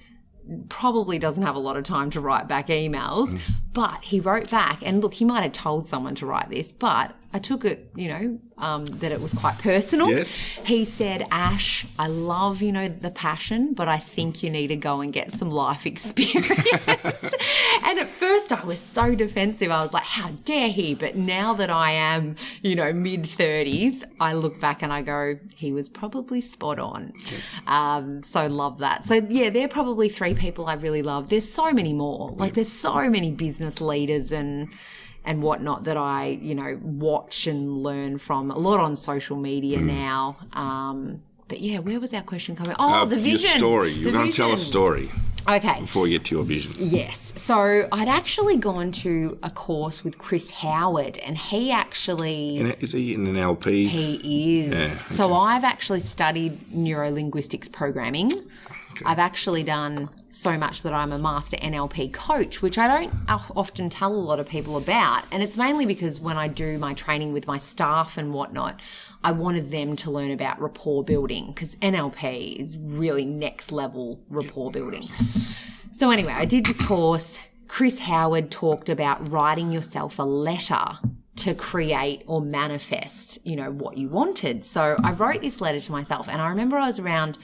probably doesn't have a lot of time to write back emails, but he wrote back. And look, he might have told someone to write this, but I took it, that it was quite personal. Yes. He said, Ash, I love, the passion, but I think you need to go and get some life experience. And at first I was so defensive. I was like, how dare he? But now that I am, mid-30s, I look back and I go, he was probably spot on. So love that. So, yeah, they're probably 3 people I really love. There's so many more. There's so many business leaders and whatnot that I, watch and learn from a lot on social media now. But yeah, where was our question coming? Oh, the vision. Your story. You're going to tell a story. Okay. Before we get to your vision. Yes. So I'd actually gone to a course with Chris Howard, and he actually... Is he in an LP? He is. Yeah, okay. So I've actually studied neurolinguistics programming. I've actually done so much that I'm a master NLP coach, which I don't often tell a lot of people about. And it's mainly because when I do my training with my staff and whatnot, I wanted them to learn about rapport building, because NLP is really next level rapport building. So anyway, I did this course. Chris Howard talked about writing yourself a letter to create or manifest, what you wanted. So I wrote this letter to myself, and I remember I was around...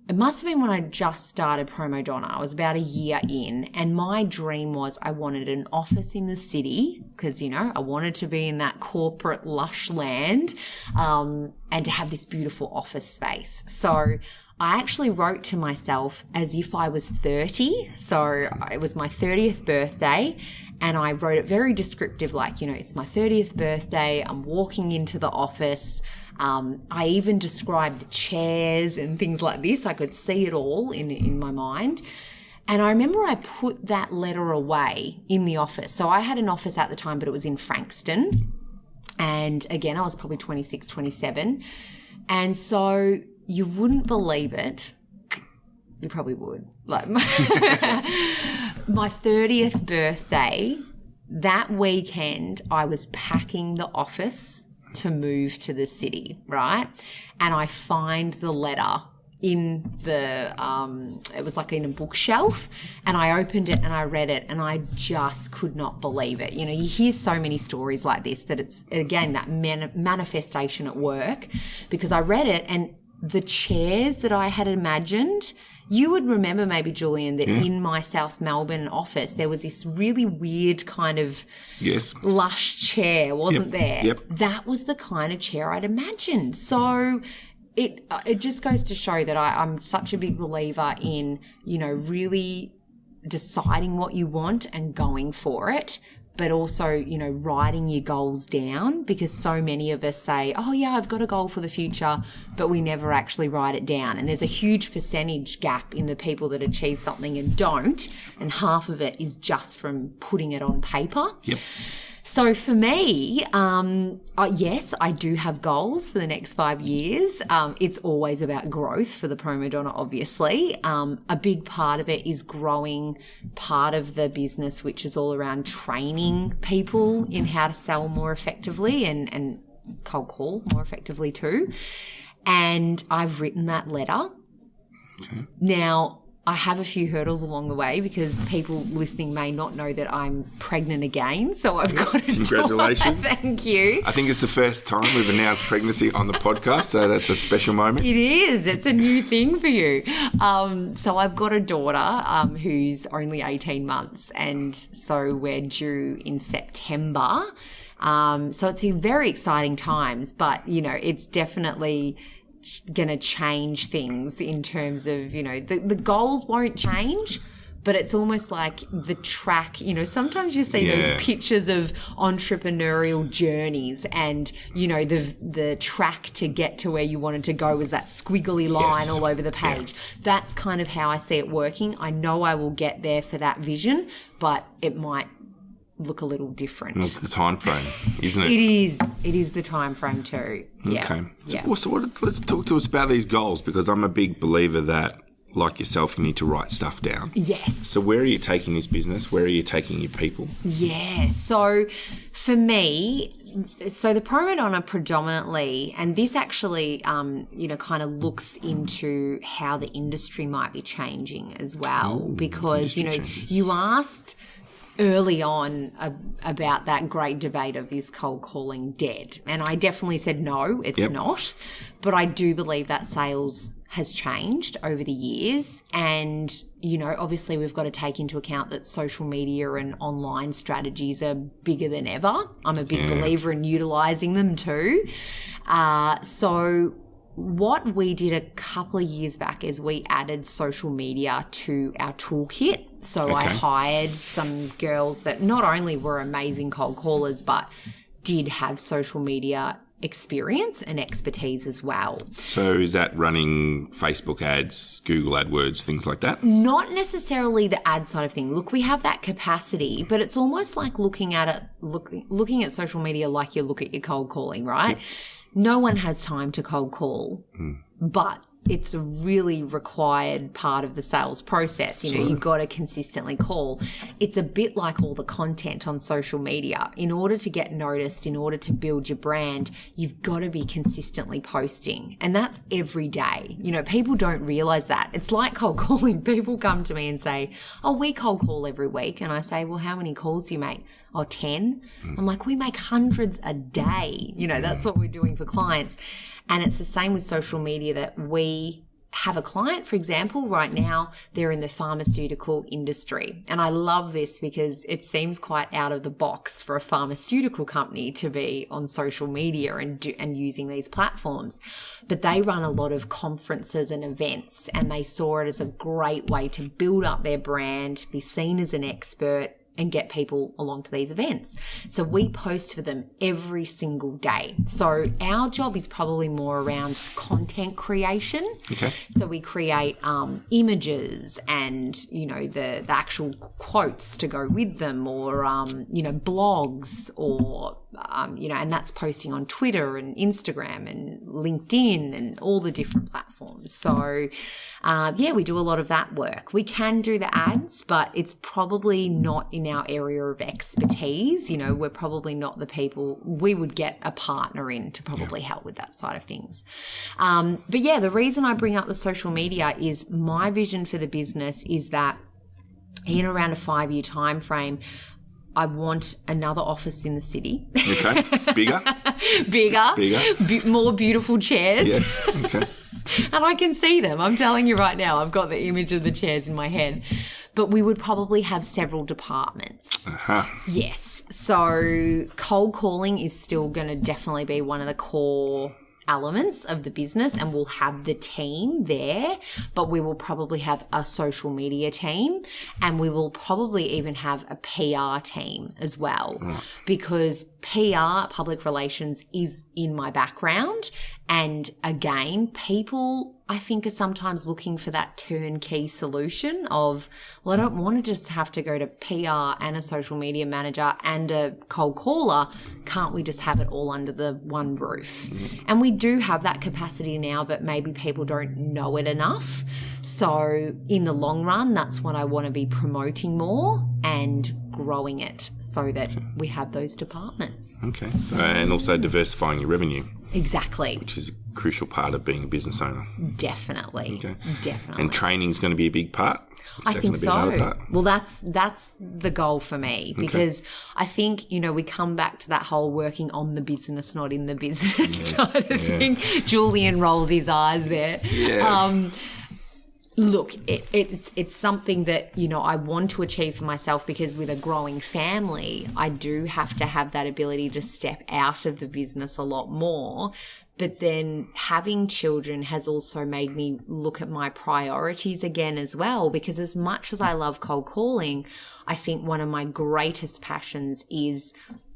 It must have been when I just started PromoDonna. I was about a year in, and my dream was I wanted an office in the city because, I wanted to be in that corporate lush land and to have this beautiful office space. So I actually wrote to myself as if I was 30. So it was my 30th birthday, and I wrote it very descriptive, it's my 30th birthday. I'm walking into the office. I even described the chairs and things like this. I could see it all in my mind. And I remember I put that letter away in the office. So I had an office at the time, but it was in Frankston. And again, I was probably 26, 27. And so you wouldn't believe it. You probably would. my 30th birthday, that weekend, I was packing the office to move to the city, right? And I find the letter in the, it was like in a bookshelf, and I opened it and I read it and I just could not believe it. You know, you hear so many stories like this that it's, again, that manifestation at work, because I read it and the chairs that I had imagined, you would remember maybe, Julian, that in my South Melbourne office, there was this really weird kind of lush chair, wasn't there? Yep. That was the kind of chair I'd imagined. So it just goes to show that I'm such a big believer in, you know, really deciding what you want and going for it, but also, you know, writing your goals down, because so many of us say, oh yeah, I've got a goal for the future, but we never actually write it down. And there's a huge percentage gap in the people that achieve something and don't, and half of it is just from putting it on paper. Yep. So for me, yes, I do have goals for the next 5 years. It's always about growth for the PromoDonna, obviously. A big part of it is growing part of the business, which is all around training people in how to sell more effectively and cold call more effectively too. And I've written that letter. Okay. Now, I have a few hurdles along the way because people listening may not know that I'm pregnant again. So I've got to Congratulations. Thank you. I think it's the first time we've announced pregnancy on the podcast, so that's a special moment. It is. It's a new thing for you. So I've got a daughter who's only 18 months, and so we're due in September. So it's very exciting times, but, you know, it's definitely going to change things in terms of, you know, the goals won't change, but it's almost like the track, you know, sometimes you see those pictures of entrepreneurial journeys and, you know, the track to get to where you wanted to go was that squiggly line all over the page. Yeah. That's kind of how I see it working. I know I will get there for that vision, but it might look a little different. And it's the time frame, isn't it? It is the time frame too. Yeah. Okay. So let's talk to us about these goals, because I'm a big believer that, like yourself, you need to write stuff down. Yes. So where are you taking this business? Where are you taking your people? Yeah. So for me, so the PromoDonna predominantly, and this actually, you know, kind of looks into how the industry might be changing as well, because, you know, changes. You asked early on about that great debate of is cold calling dead? And I definitely said no, it's not. But I do believe that sales has changed over the years. And, you know, obviously we've got to take into account that social media and online strategies are bigger than ever. I'm a big believer in utilising them too. So what we did a couple of years back is we added social media to our toolkit. So I hired some girls that not only were amazing cold callers, but did have social media experience and expertise as well. So is that running Facebook ads, Google AdWords, things like that? Not necessarily the ad side of thing. Look, we have that capacity, but it's almost like looking at social media like you look at your cold calling, right? Yep. No one has time to cold call, but it's a really required part of the sales process. You know, you've got to consistently call. It's a bit like all the content on social media. In order to get noticed, in order to build your brand, you've got to be consistently posting. And that's every day. You know, people don't realize that. It's like cold calling. People come to me and say, oh, we cold call every week. And I say, well, how many calls do you make? Oh, 10. I'm like, we make hundreds a day. You know, that's what we're doing for clients. And it's the same with social media, that we have a client, for example, right now, they're in the pharmaceutical industry. And I love this because it seems quite out of the box for a pharmaceutical company to be on social media and using these platforms. But they run a lot of conferences and events, and they saw it as a great way to build up their brand, be seen as an expert, and get people along to these events. So we post for them every single day. So our job is probably more around content creation. Okay. So we create images and, you know, the actual quotes to go with them, or, you know, blogs or and that's posting on Twitter and Instagram and LinkedIn and all the different platforms. So, we do a lot of that work. We can do the ads, but it's probably not in our area of expertise. We're probably not the people. We would get a partner in to probably help with that side of things. The reason I bring up the social media is my vision for the business is that in around a 5-year time frame, I want another office in the city. Okay. Bigger. More beautiful chairs. Yes. Okay. And I can see them. I'm telling you right now, I've got the image of the chairs in my head. But we would probably have several departments. Uh-huh. Yes. So cold calling is still going to definitely be one of the core elements of the business, and we'll have the team there, but we will probably have a social media team, and we will probably even have a PR team as well, because PR, public relations, is in my background. And again, people, I think, are sometimes looking for that turnkey solution of, well, I don't want to just have to go to PR and a social media manager and a cold caller. Can't we just have it all under the one roof? And we do have that capacity now, but maybe people don't know it enough. So in the long run, that's what I want to be promoting more and growing it so that we have those departments. Okay. So, and also diversifying your revenue. Exactly. Which is a crucial part of being a business owner. Definitely. Okay. Definitely. And training is going to be a big part? I think so. Well, that's the goal for me, because I think, we come back to that whole working on the business, not in the business side of thing. Julian rolls his eyes there. Yeah. Look, it's something that, I want to achieve for myself, because with a growing family, I do have to have that ability to step out of the business a lot more. But then having children has also made me look at my priorities again as well, because as much as I love cold calling, I think one of my greatest passions is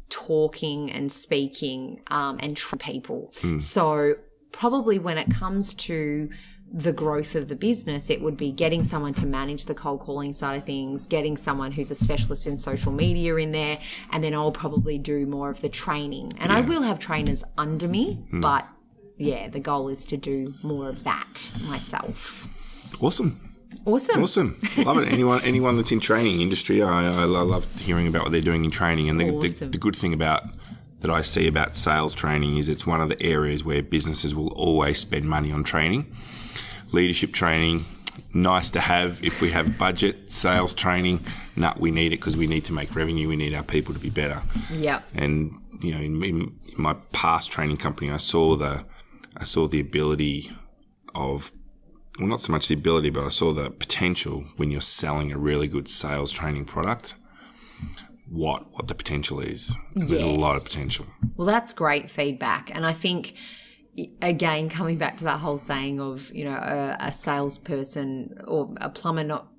talking and speaking and people. So probably when it comes to the growth of the business, it would be getting someone to manage the cold calling side of things, getting someone who's a specialist in social media in there, and then I'll probably do more of the training. And I will have trainers under me, but the goal is to do more of that myself. Awesome. Love it. Anyone that's in training industry, I love hearing about what they're doing in training. And the good thing about that I see about sales training is it's one of the areas where businesses will always spend money on training. Leadership training, nice to have if we have budget. Sales training, we need it because we need to make revenue. We need our people to be better. Yeah. And in my past training company, I saw the ability of, well, not so much the ability, but I saw the potential when you're selling a really good sales training product. What the potential is. There's a lot of potential. Well, that's great feedback, and I think, again, coming back to that whole saying of, a salesperson or a plumber not,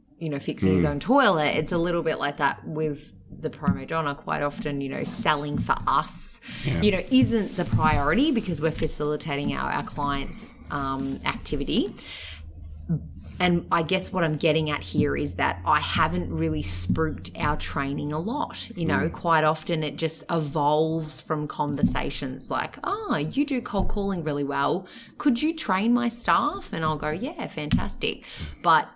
fixing his own toilet, it's a little bit like that with the PromoDonna. Quite often, selling for us, isn't the priority, because we're facilitating our clients' activity. And I guess what I'm getting at here is that I haven't really spruiked our training a lot. Quite often it just evolves from conversations like, you do cold calling really well. Could you train my staff? And I'll go, yeah, fantastic. But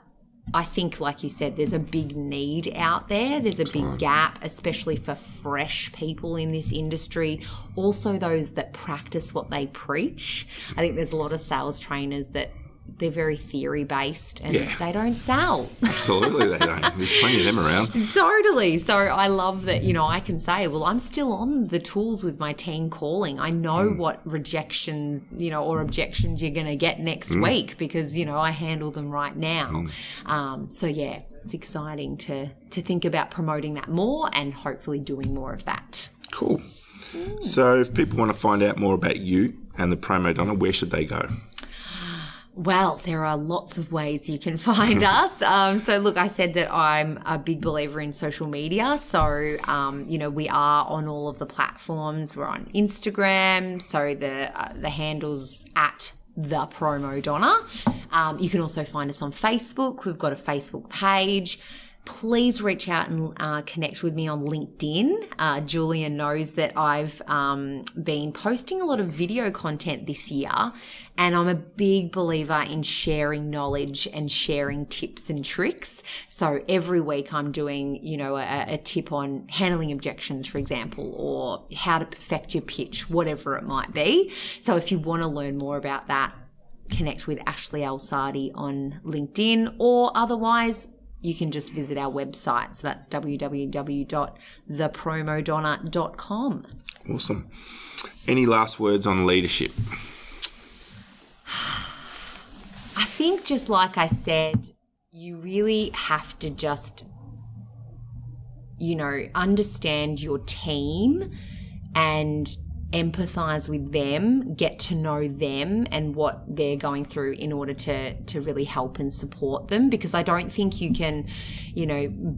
I think, like you said, there's a big need out there. There's a big gap, especially for fresh people in this industry. Also those that practice what they preach. I think there's a lot of sales trainers that they're very theory-based and they don't sell. Absolutely they don't. There's plenty of them around. Totally. So I love that, I can say, well, I'm still on the tools with my team calling. I know what rejections, or objections you're going to get next week because, I handle them right now. It's exciting to think about promoting that more and hopefully doing more of that. Cool. So if people want to find out more about you and the PromoDonna, where should they go? Well, there are lots of ways you can find us. So look, I said that I'm a big believer in social media. So, we are on all of the platforms. We're on Instagram. So the handle's at The PromoDonna. You can also find us on Facebook. We've got a Facebook page. please reach out and connect with me on LinkedIn. Julian knows that I've been posting a lot of video content this year, and I'm a big believer in sharing knowledge and sharing tips and tricks. So every week I'm doing, a tip on handling objections, for example, or how to perfect your pitch, whatever it might be. So if you want to learn more about that, connect with Ashleigh Alsadie on LinkedIn, or otherwise you can just visit our website. So that's www.thepromodonna.com. Awesome. Any last words on leadership? I think, just like I said, you really have to just, understand your team and empathize with them, get to know them and what they're going through in order to really help and support them. Because I don't think you can,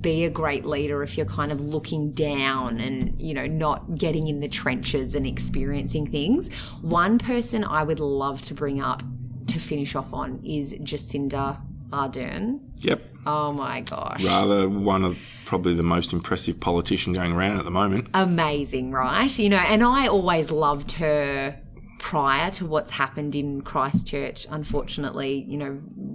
be a great leader if you're kind of looking down and, not getting in the trenches and experiencing things. One person I would love to bring up to finish off on is Jacinda Ardern. Yep. Oh my gosh. Rather one of probably the most impressive politician going around at the moment. Amazing, right? And I always loved her prior to what's happened in Christchurch, unfortunately,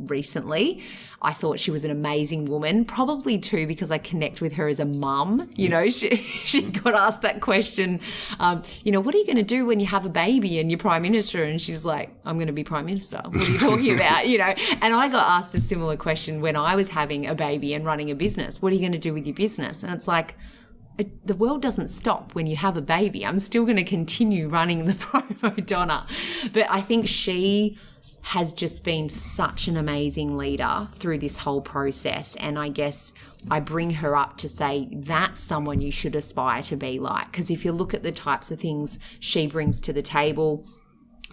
recently. I thought she was an amazing woman, probably too because I connect with her as a mum. She got asked that question, what are you going to do when you have a baby and you're Prime Minister? And she's like, I'm going to be Prime Minister. What are you talking about? And I got asked a similar question when I was having a baby and running a business. What are you going to do with your business? And it's like, the world doesn't stop when you have a baby. I'm still going to continue running the PromoDonna. But I think she has just been such an amazing leader through this whole process. And I guess I bring her up to say that's someone you should aspire to be like. Because if you look at the types of things she brings to the table,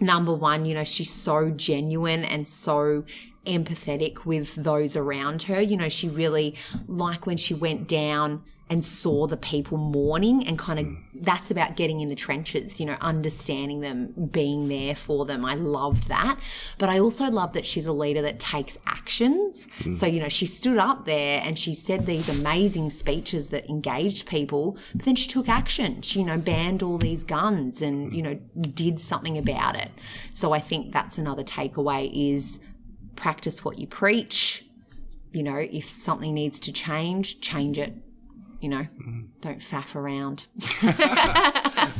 number one, she's so genuine and so empathetic with those around her. She really, like when she went down and saw the people mourning, and kind of that's about getting in the trenches, understanding them, being there for them. I loved that. But I also love that she's a leader that takes actions. So, she stood up there and she said these amazing speeches that engaged people, but then she took action. She, banned all these guns and, did something about it. So I think that's another takeaway is practice what you preach. If something needs to change it. Don't faff around.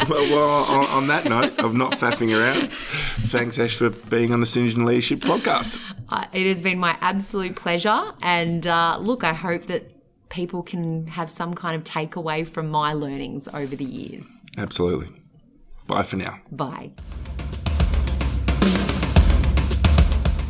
Well, on that note of not faffing around, thanks, Ash, for being on the Synergy Leadership podcast. It has been my absolute pleasure. And look, I hope that people can have some kind of takeaway from my learnings over the years. Absolutely. Bye for now. Bye.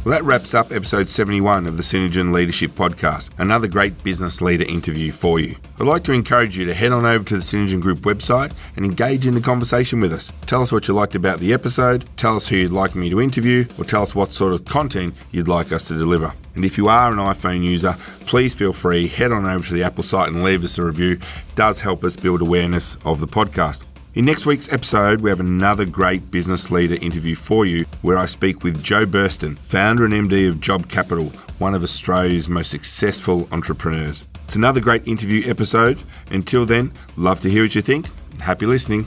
Well, that wraps up episode 71 of the Synergy Leadership Podcast, another great business leader interview for you. I'd like to encourage you to head on over to the Synergy Group website and engage in the conversation with us. Tell us what you liked about the episode, tell us who you'd like me to interview, or tell us what sort of content you'd like us to deliver. And if you are an iPhone user, please feel free, head on over to the Apple site and leave us a review. It does help us build awareness of the podcast. In next week's episode, we have another great business leader interview for you where I speak with Joe Burston, founder and MD of Job Capital, one of Australia's most successful entrepreneurs. It's another great interview episode. Until then, love to hear what you think. Happy listening.